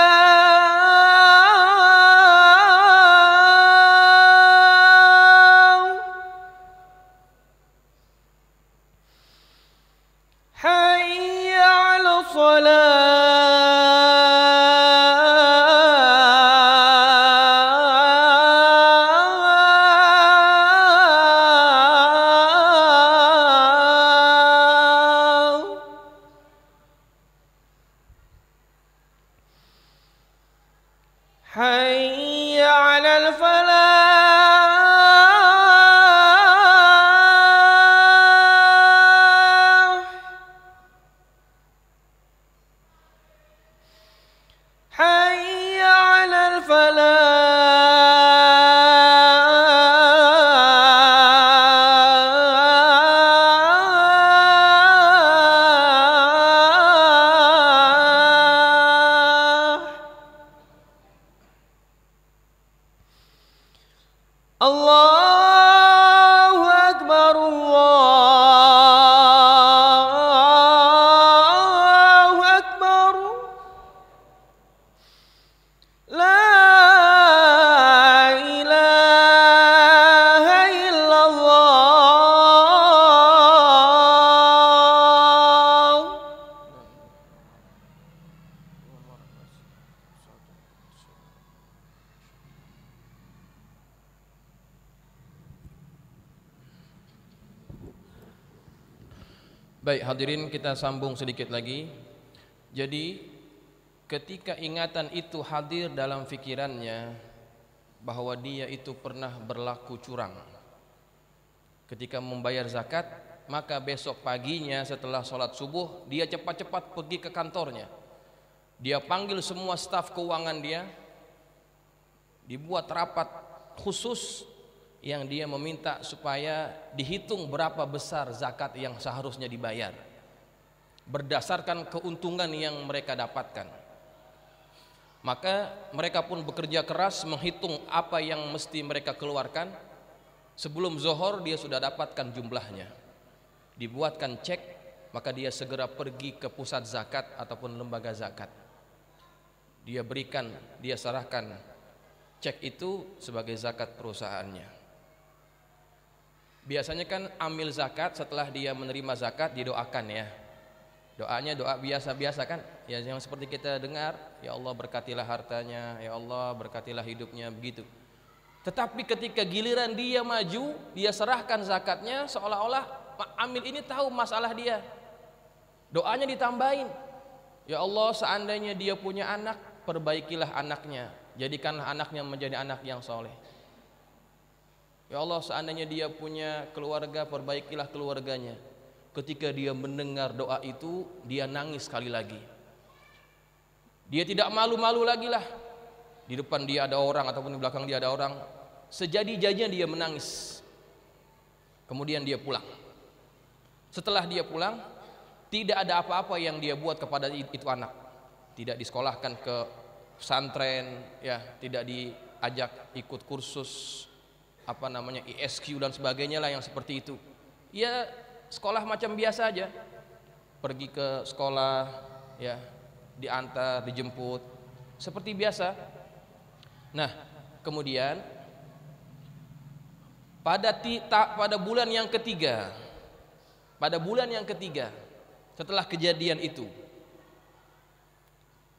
Hayya 'ala Allahu Akbar, Allahu Akbar. La ilaha illallah. Baik hadirin, kita sambung sedikit lagi. Jadi ketika ingatan itu hadir dalam fikirannya bahwa dia itu pernah berlaku curang ketika membayar zakat, maka besok paginya setelah sholat subuh dia cepat-cepat pergi ke kantornya. Dia panggil semua staf keuangan dia, dibuat rapat khusus yang dia meminta supaya dihitung berapa besar zakat yang seharusnya dibayar berdasarkan keuntungan yang mereka dapatkan. Maka mereka pun bekerja keras menghitung apa yang mesti mereka keluarkan. Sebelum zuhur dia sudah dapatkan jumlahnya, dibuatkan cek, maka dia segera pergi ke pusat zakat ataupun lembaga zakat. Dia berikan, dia serahkan cek itu sebagai zakat perusahaannya. Biasanya kan amil zakat setelah dia menerima zakat didoakan ya. Doanya doa biasa-biasa kan, ya yang seperti kita dengar, ya Allah berkatilah hartanya, ya Allah berkatilah hidupnya, begitu. Tetapi ketika giliran dia maju, dia serahkan zakatnya, seolah-olah amil ini tahu masalah dia. Doanya ditambahin, ya Allah seandainya dia punya anak, perbaikilah anaknya, jadikanlah anaknya menjadi anak yang soleh. Ya Allah seandainya dia punya keluarga, perbaikilah keluarganya. Ketika dia mendengar doa itu, dia nangis sekali lagi. Dia tidak malu-malu lagi lah. Di depan dia ada orang ataupun di belakang dia ada orang, sejadi-jadinya dia menangis. Kemudian dia pulang. Setelah dia pulang, tidak ada apa-apa yang dia buat kepada itu anak. Tidak disekolahkan ke pesantren, ya, tidak diajak ikut kursus ISQ dan sebagainya lah yang seperti itu. Ya sekolah macam biasa aja, pergi ke sekolah, ya diantar, dijemput, seperti biasa. Nah kemudian pada bulan yang ketiga, setelah kejadian itu,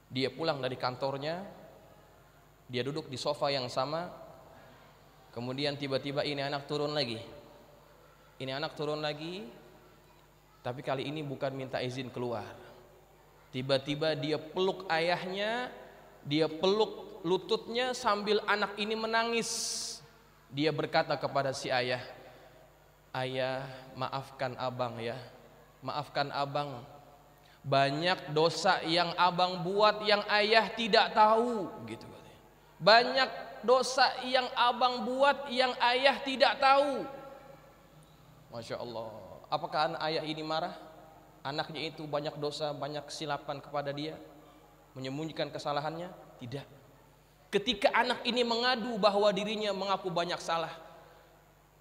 dia pulang dari kantornya, dia duduk di sofa yang sama. Kemudian tiba-tiba ini anak turun lagi, tapi kali ini bukan minta izin keluar. Tiba-tiba dia peluk ayahnya, dia peluk lututnya sambil anak ini menangis. Dia berkata kepada si ayah, "Ayah, maafkan abang ya, maafkan abang. Banyak dosa yang abang buat yang ayah tidak tahu," gitu. Banyak dosa yang abang buat yang ayah tidak tahu. Masya Allah. Apakah ayah ini marah? Anaknya itu banyak dosa, banyak kesilapan kepada dia, menyembunyikan kesalahannya? Tidak. Ketika anak ini mengadu bahwa dirinya mengaku banyak salah,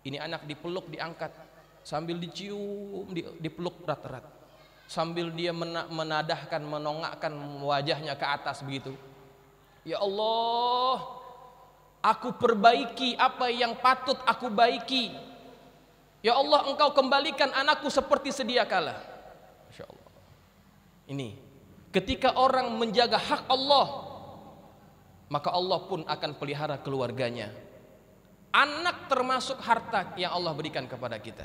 ini anak dipeluk, diangkat, sambil dicium, dipeluk erat-erat, sambil dia menadahkan, menongakkan wajahnya ke atas begitu. Ya Allah, aku perbaiki apa yang patut aku baiki. Ya Allah, engkau kembalikan anakku seperti sedia kala. Masya Allah. Ini ketika orang menjaga hak Allah, maka Allah pun akan pelihara keluarganya. Anak termasuk harta yang Allah berikan kepada kita.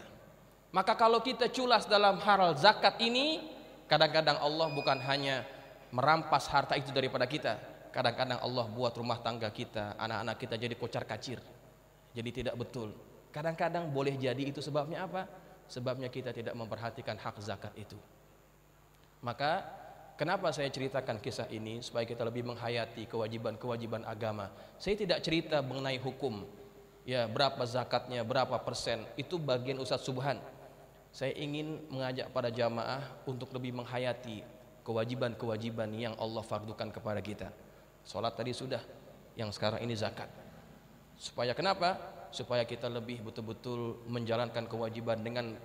Maka kalau kita culas dalam hal zakat ini, kadang-kadang Allah bukan hanya merampas harta itu daripada kita. Kadang-kadang Allah buat rumah tangga kita, anak-anak kita jadi kocar-kacir, jadi tidak betul. Kadang-kadang boleh jadi itu sebabnya apa? Sebabnya kita tidak memperhatikan hak zakat itu. Maka kenapa saya ceritakan kisah ini? Supaya kita lebih menghayati kewajiban-kewajiban agama. Saya tidak cerita mengenai hukum, ya berapa zakatnya, berapa persen, itu bagian Ustadz Subhan. Saya ingin mengajak para jamaah untuk lebih menghayati kewajiban-kewajiban yang Allah fardukan kepada kita. Sholat tadi sudah, yang sekarang ini zakat. Supaya kenapa? supaya kita lebih betul-betul menjalankan kewajiban dengan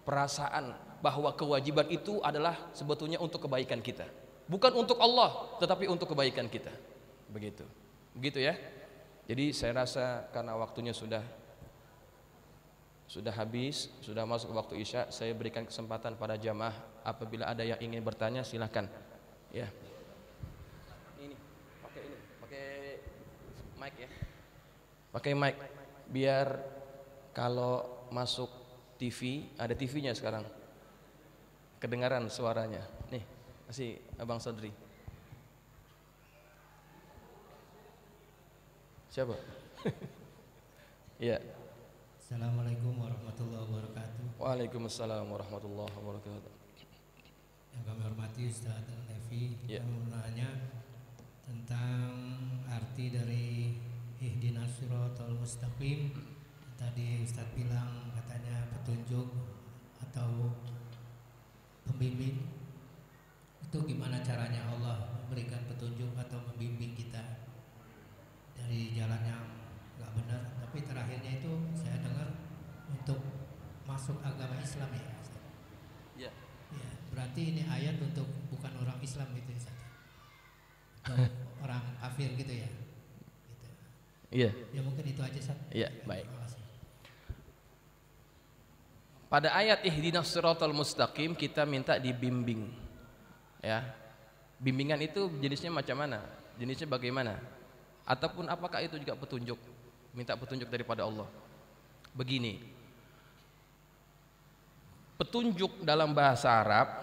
perasaan bahwa kewajiban itu adalah sebetulnya untuk kebaikan kita, bukan untuk Allah tetapi untuk kebaikan kita. Begitu ya. Jadi saya rasa karena waktunya sudah habis, sudah masuk waktu Isya, saya berikan kesempatan pada jamaah apabila ada yang ingin bertanya silahkan ya. Ini pakai mic ya, pakai mic biar kalau masuk TV, ada TV-nya sekarang, kedengaran suaranya. Nih kasih Abang Sodri. Siapa? Iya. Assalamualaikum warahmatullahi wabarakatuh. Waalaikumsalam warahmatullahi wabarakatuh. Yang kami hormati Ustaz Levi, Ya. kami mau nanya tentang arti dari ihdinas siratal mustaqim. Tadi Ustaz bilang katanya petunjuk atau pembimbing. Itu gimana caranya Allah memberikan petunjuk atau membimbing kita dari jalan yang nggak benar? Tapi terakhirnya itu saya dengar untuk masuk agama Islam ya, Ustaz. Ya. Ya, berarti ini ayat untuk bukan orang Islam gitu ya, Ustaz. Atau orang kafir gitu ya. Gitu. Iya. Ya mungkin itu aja, Ustaz. Iya, baik. Terima kasih. Pada ayat ihdinas siratal mustaqim kita minta dibimbing. Ya. Bimbingan itu jenisnya macam mana? Jenisnya bagaimana? Ataupun apakah itu juga petunjuk? Minta petunjuk daripada Allah. Begini. Petunjuk dalam bahasa Arab,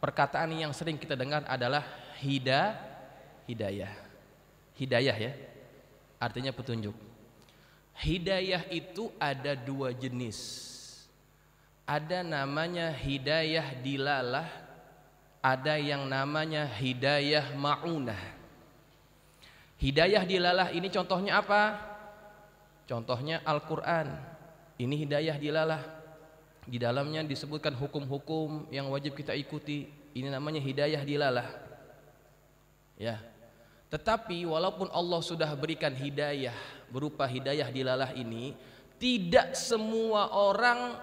perkataan yang sering kita dengar adalah hidayah. Hidayah ya. Artinya petunjuk. Hidayah itu ada dua jenis. Ada namanya hidayah dilalah, ada yang namanya hidayah ma'unah. Hidayah dilalah ini contohnya apa? Contohnya Al-Quran. Ini hidayah dilalah. Di dalamnya disebutkan hukum-hukum yang wajib kita ikuti. Ini namanya hidayah dilalah. Ya. Tetapi walaupun Allah sudah berikan hidayah berupa hidayah dilalah ini, tidak semua orang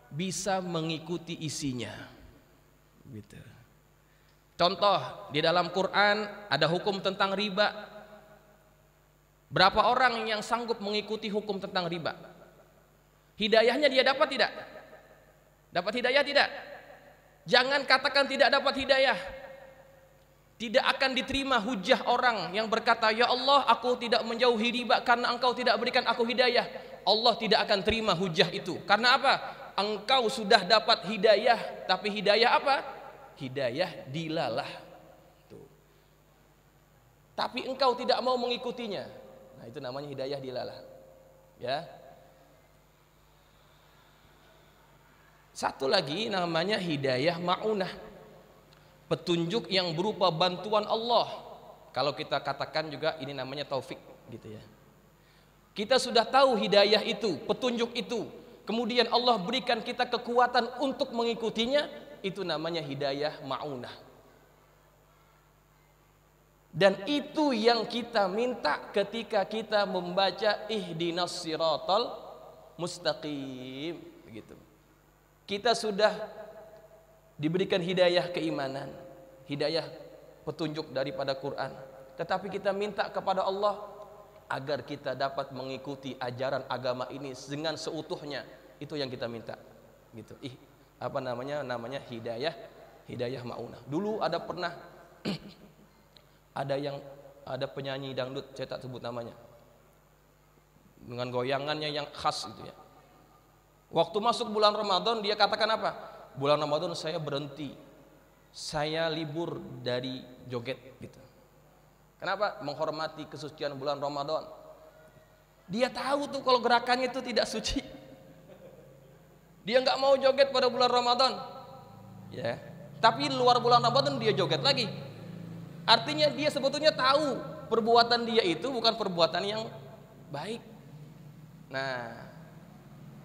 bisa mengikuti isinya. Gitu. Contoh, di dalam Quran ada hukum tentang riba. Berapa orang yang sanggup mengikuti hukum tentang riba? Hidayahnya dia dapat tidak? Dapat hidayah tidak? Jangan katakan tidak dapat hidayah. Tidak akan diterima hujah orang yang berkata, ya Allah, aku tidak menjauhi riba karena engkau tidak berikan aku hidayah. Allah tidak akan terima hujah itu. Karena apa? Engkau sudah dapat hidayah, tapi hidayah apa? Hidayah dilalah. Tuh. Tapi engkau tidak mau mengikutinya. Nah, itu namanya hidayah dilalah. Ya. Satu lagi namanya hidayah ma'unah. Petunjuk yang berupa bantuan Allah. Kalau kita katakan juga ini namanya taufik gitu ya. Kita sudah tahu hidayah itu, petunjuk itu. Kemudian Allah berikan kita kekuatan untuk mengikutinya, itu namanya hidayah ma'unah. Dan itu yang kita minta ketika kita membaca ihdinas siratal mustaqim begitu. Kita sudah diberikan hidayah keimanan, hidayah petunjuk daripada Quran. Tetapi kita minta kepada Allah agar kita dapat mengikuti ajaran agama ini dengan seutuhnya. Itu yang kita minta. Gitu. Namanya hidayah ma'unah. Dulu ada pernah ada penyanyi dangdut, saya tak sebut namanya. Dengan goyangannya yang khas gitu ya. Waktu masuk bulan Ramadan dia katakan apa? Bulan Ramadan saya berhenti. Saya libur dari joget gitu. Kenapa? Menghormati kesucian bulan Ramadan. Dia tahu tuh kalau gerakannya itu tidak suci. Dia nggak mau joget pada bulan Ramadan. Ya. Tapi luar bulan Ramadan dia joget lagi. Artinya dia sebetulnya tahu perbuatan dia itu bukan perbuatan yang baik. Nah,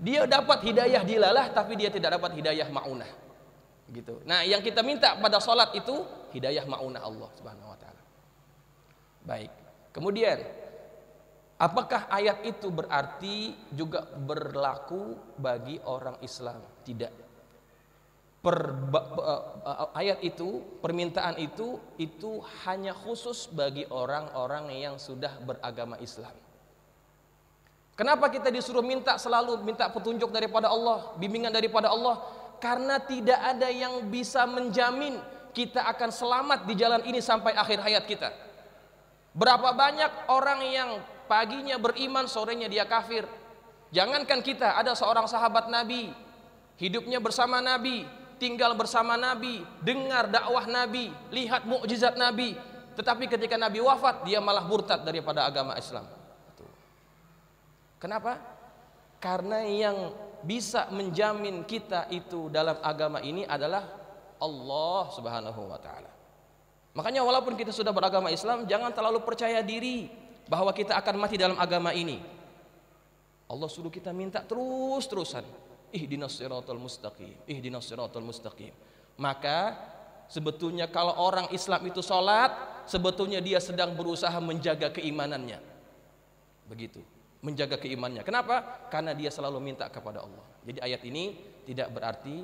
dia dapat hidayah dilalah tapi dia tidak dapat hidayah ma'unah. Gitu. Nah, yang kita minta pada salat itu hidayah ma'unah Allah Subhanahu wa taala. Baik. Kemudian Apakah ayat itu berarti juga berlaku bagi orang Islam? Tidak. Ayat itu, permintaan itu hanya khusus bagi orang-orang yang sudah beragama Islam. Kenapa kita disuruh selalu minta petunjuk daripada Allah, bimbingan daripada Allah? Karena tidak ada yang bisa menjamin kita akan selamat di jalan ini sampai akhir hayat kita. Berapa banyak orang yang paginya beriman, sorenya dia kafir. Jangankan kita, ada seorang sahabat Nabi, hidupnya bersama Nabi, tinggal bersama Nabi, dengar dakwah Nabi, lihat mukjizat Nabi, tetapi ketika Nabi wafat, dia malah murtad daripada agama Islam. Kenapa? Karena yang bisa menjamin kita itu dalam agama ini adalah Allah Subhanahu wa taala. Makanya walaupun kita sudah beragama Islam, jangan terlalu percaya diri bahwa kita akan mati dalam agama ini. Allah suruh kita minta terus-terusan, ihdinas siratal mustaqim, ihdinas siratal mustaqim. Maka sebetulnya kalau orang Islam itu sholat, sebetulnya dia sedang berusaha menjaga keimanannya. Begitu, menjaga keimanannya. Kenapa? Karena dia selalu minta kepada Allah. Jadi ayat ini tidak berarti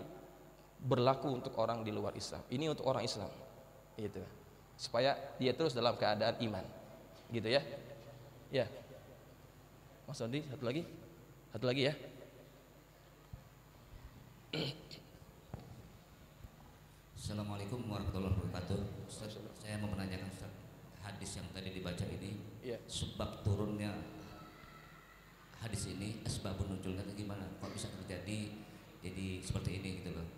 berlaku untuk orang di luar Islam. Ini untuk orang Islam, gitu. Supaya dia terus dalam keadaan iman, gitu ya. Ya, Mas Andi, satu lagi ya. Assalamualaikum warahmatullahi wabarakatuh. Ustaz, saya mau menanyakan Ustaz, hadis yang tadi dibaca ini, ya, sebab turunnya hadis ini, asbabun nuzulnya gimana? Kok bisa terjadi jadi seperti ini gitu loh?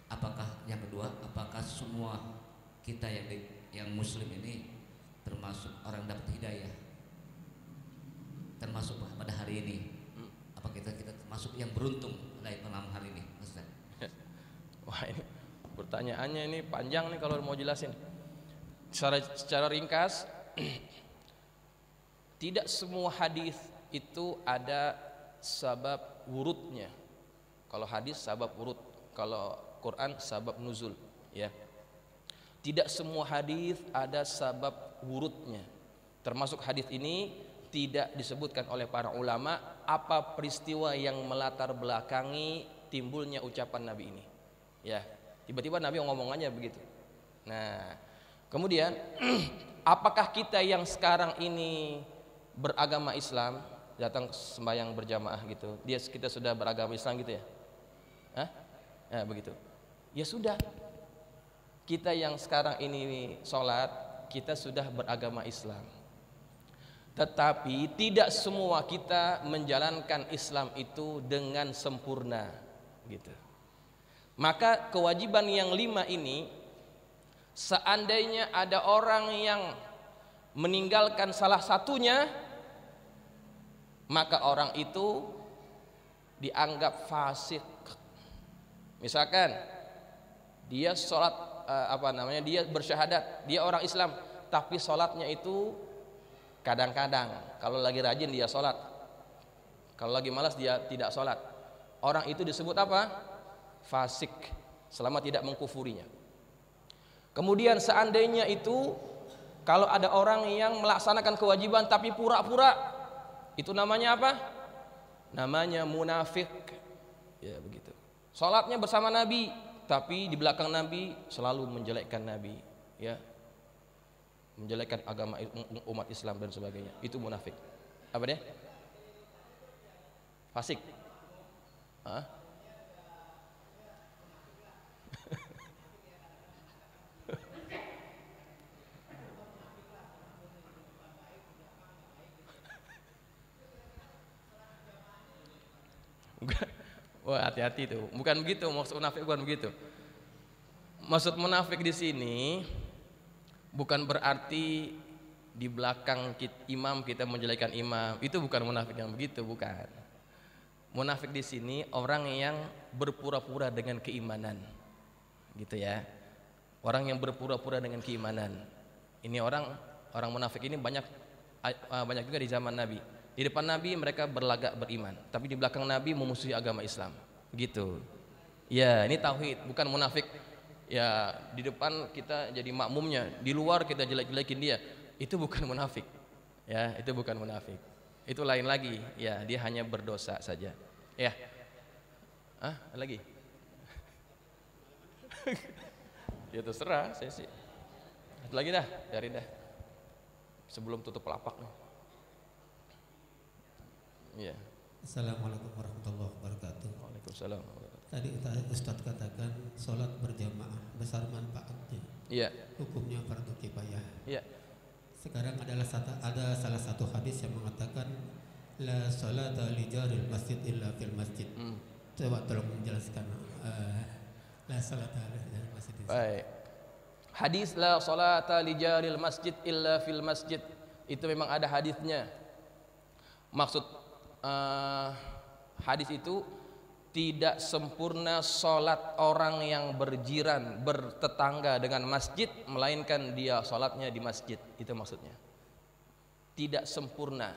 Apakah yang kedua, apakah semua kita yang muslim ini termasuk orang dapat hidayah, termasuk pada hari ini? Apa kita termasuk yang beruntung pada malam hari ini, Ustaz? Wah, ini pertanyaannya ini panjang nih kalau mau jelasin. Secara ringkas, tidak semua hadis itu ada sabab wurudnya. Kalau hadis sabab wurud, kalau Quran sabab nuzul, ya. Tidak semua hadis ada sabab wurudnya. Termasuk hadis ini tidak disebutkan oleh para ulama apa peristiwa yang melatar belakangi timbulnya ucapan Nabi ini. Ya, tiba-tiba Nabi ngomongannya begitu. Nah, kemudian apakah kita yang sekarang ini beragama Islam, datang sembahyang berjamaah gitu, kita sudah beragama Islam gitu ya? Hah? Ya, begitu. Ya sudah, kita yang sekarang ini sholat, kita sudah beragama Islam. Tetapi tidak semua kita menjalankan Islam itu dengan sempurna, gitu. Maka kewajiban yang 5 ini, seandainya ada orang yang meninggalkan salah satunya, maka orang itu dianggap fasik. Misalkan dia sholat, dia bersyahadat, dia orang Islam, tapi sholatnya itu kadang-kadang. Kalau lagi rajin dia sholat, kalau lagi malas dia tidak sholat. Orang itu disebut apa? Fasik, selama tidak mengkufurinya. Kemudian seandainya itu, kalau ada orang yang melaksanakan kewajiban tapi pura-pura, itu namanya apa? Namanya munafik. Ya begitu. Sholatnya bersama Nabi, tapi di belakang Nabi selalu menjelekkan Nabi, ya, menjelekkan agama umat Islam dan sebagainya. Itu munafik. Apa dia? Fasik. Hah? Wah, hati-hati tuh. Bukan begitu maksud munafik, bukan begitu. Maksud munafik di sini bukan berarti di belakang imam kita menjelekan imam. Itu bukan munafik yang begitu, bukan. Munafik di sini orang yang berpura-pura dengan keimanan, gitu ya. Orang yang berpura-pura dengan keimanan. Ini orang munafik ini banyak juga di zaman Nabi. Di depan Nabi mereka berlagak beriman, tapi di belakang Nabi memusuhi agama Islam, gitu. Ya, ini tauhid, bukan munafik. Ya, di depan kita jadi makmumnya, di luar kita jelek-jelekin dia. Itu bukan munafik. Ya, itu bukan munafik. Itu lain lagi. Ya, dia hanya berdosa saja. Ya. Lagi. Ya terserah, saya sih. Satu lagi dah, cari dah. Sebelum tutup lapak nih. Iya. Assalamualaikum warahmatullahi wabarakatuh. Waalaikumsalam. Tadi Ustaz katakan sholat berjamaah besar manfaatnya. Iya. Hukumnya fardu kifayah. Iya. Sekarang ada salah satu hadis yang mengatakan la sholata li jaril masjid illa fil masjid. Coba tolong menjelaskan la sholata li jaril masjid. Baik. Hadis la sholata li jaril masjid illa fil masjid itu memang ada hadisnya. Maksud hadis itu tidak sempurna sholat orang yang berjiran bertetangga dengan masjid melainkan dia sholatnya di masjid, itu maksudnya. Tidak sempurna,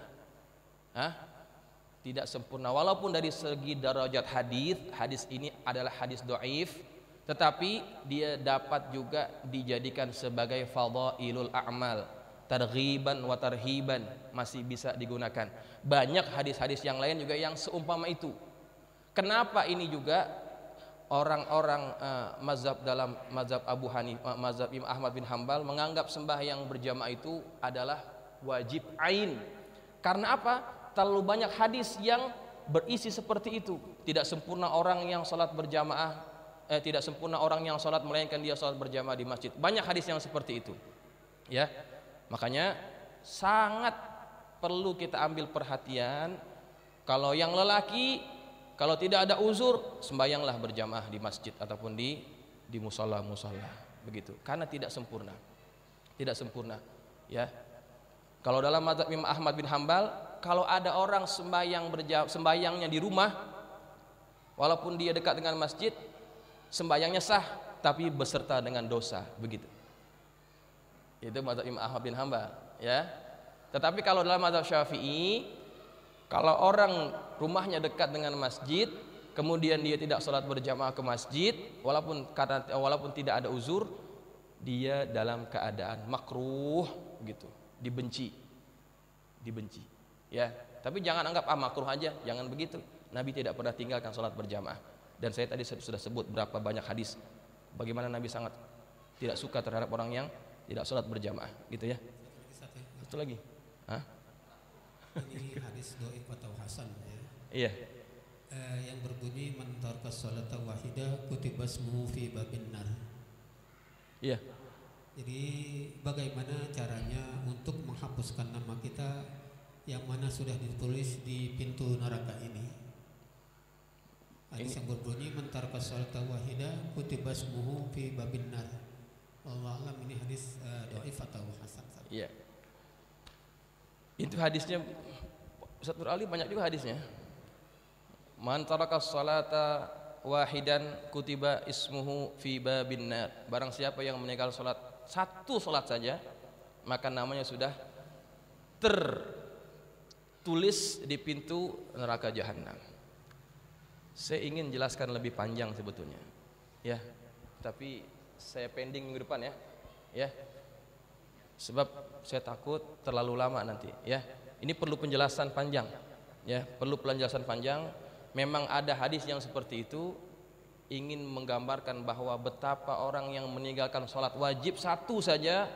tidak sempurna. Walaupun dari segi derajat hadis ini adalah hadis dhaif, tetapi dia dapat juga dijadikan sebagai fadhailul a'mal, targhiban wa tarhiban, masih bisa digunakan. Banyak hadis-hadis yang lain juga yang seumpama itu. Kenapa ini juga orang-orang mazhab dalam mazhab Abu Hanifah, mazhab Imam Ahmad bin Hambal menganggap sembahyang berjamaah itu adalah wajib ain. Karena apa? Terlalu banyak hadis yang berisi seperti itu. Tidak sempurna orang yang salat berjamaah, tidak sempurna orang yang salat melainkan dia salat berjamaah di masjid. Banyak hadis yang seperti itu. Ya. Makanya sangat perlu kita ambil perhatian. Kalau yang lelaki, kalau tidak ada uzur, sembayanglah berjamaah di masjid ataupun di musola begitu. Karena tidak sempurna, ya. Kalau dalam mazhab Imam Ahmad bin Hambal, kalau ada orang sembayangnya di rumah, walaupun dia dekat dengan masjid, sembayangnya sah, tapi beserta dengan dosa, begitu. Itu mazhab Imam Ahmad bin Hambal, ya. Tetapi kalau dalam mazhab Syafi'i, kalau orang rumahnya dekat dengan masjid, kemudian dia tidak sholat berjamaah ke masjid, walaupun tidak ada uzur, dia dalam keadaan makruh, gitu, dibenci, ya. Tapi jangan anggap makruh aja, jangan begitu. Nabi tidak pernah tinggalkan sholat berjamaah. Dan saya tadi sudah sebut berapa banyak hadis, bagaimana Nabi sangat tidak suka terhadap orang yang tidak sholat berjamaah, gitu ya. Satu lagi, Ini hadis dhaif atau hasan ya. Iya. Yang berbunyi man taraka sholata wahida kutiba ismuhu fi babin nar. Iya. Jadi bagaimana caranya untuk menghapuskan nama kita yang mana sudah ditulis di pintu neraka ini? Hadis yang berbunyi man taraka sholata wahida kutiba ismuhu fi babin nar. Wallahu a'lam, ini hadis dhaif atau hasan. Iya. Itu hadisnya Ustaz Nur Ali banyak juga hadisnya. Man taraka sholata wahidan kutiba ismuhu fi babin nar. Barang siapa yang meninggal satu salat saja, maka namanya sudah tertulis di pintu neraka jahanam. Saya ingin jelaskan lebih panjang sebetulnya, ya. Tapi saya pending minggu depan, ya. Ya. Sebab saya takut terlalu lama nanti, ya. Ini perlu penjelasan panjang, ya. Perlu penjelasan panjang. Memang ada hadis yang seperti itu, ingin menggambarkan bahwa betapa orang yang meninggalkan sholat wajib satu saja,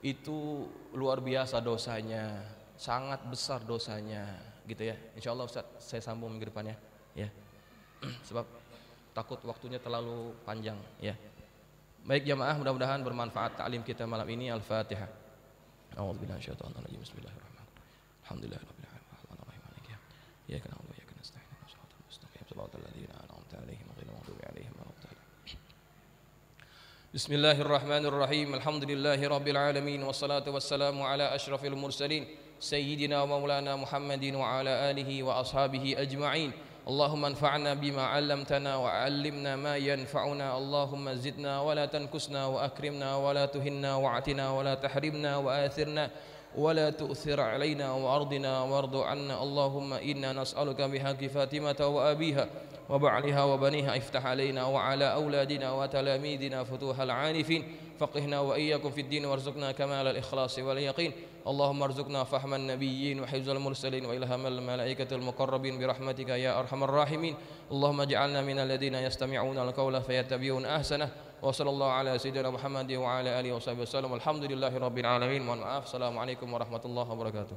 itu luar biasa dosanya, sangat besar dosanya, gitu ya. Insya Allah Ustaz, saya sambung minggu depan, ya. Sebab takut waktunya terlalu panjang, ya. Baik jamaah, mudah-mudahan bermanfaat ta'lim kita malam ini. Al-Fatihah. A'udzubillahi minasyaitonir rajim. Bismillahirrahmanirrahim. Alhamdulillahirabbil alamin. Arrahmanirrahim. Maliki yaumiddin. Iyyaka na'budu wa iyyaka nasta'in. Ihdinas siratal mustaqim. Shiratal ladzina an'amta 'alaihim ghairil maghdubi 'alaihim waladdallin. Bismillahirrahmanirrahim. Alhamdulillahirabbil alamin wassalatu wassalamu ala asyrafil mursalin sayyidina wa maulana Muhammadin wa ala alihi wa ashabihi ajma'in. اللهم انفعنا بما علمتنا وعلمنا ما ينفعنا اللهم زدنا ولا تنكسنا وأكرمنا ولا تهنا واعتنا ولا تحرمنا وآثرنا ولا تؤثر علينا وأرضنا وارض عنا اللهم إنا نسألك بحق فاطمة وأبيها وبعلها وبنيها افتح علينا وعلى أولادنا وتلاميذنا فتوح العارفين فقهنا وإياكم في الدين وارزقنا كمال الإخلاص واليقين اللهم ارزقنا فهم النبيين وحفظ المرسلين وإلهام الملائكة المقربين برحمتك يا أرحم الراحمين اللهم اجعلنا من الذين يستمعون القول فيتبعون أحسنه وصلى الله على سيدنا محمد وعلى آله وصحبه وسلم والحمد لله رب العالمين. Mohon maaf. Assalamualaikum warahmatullahi wabarakatuh.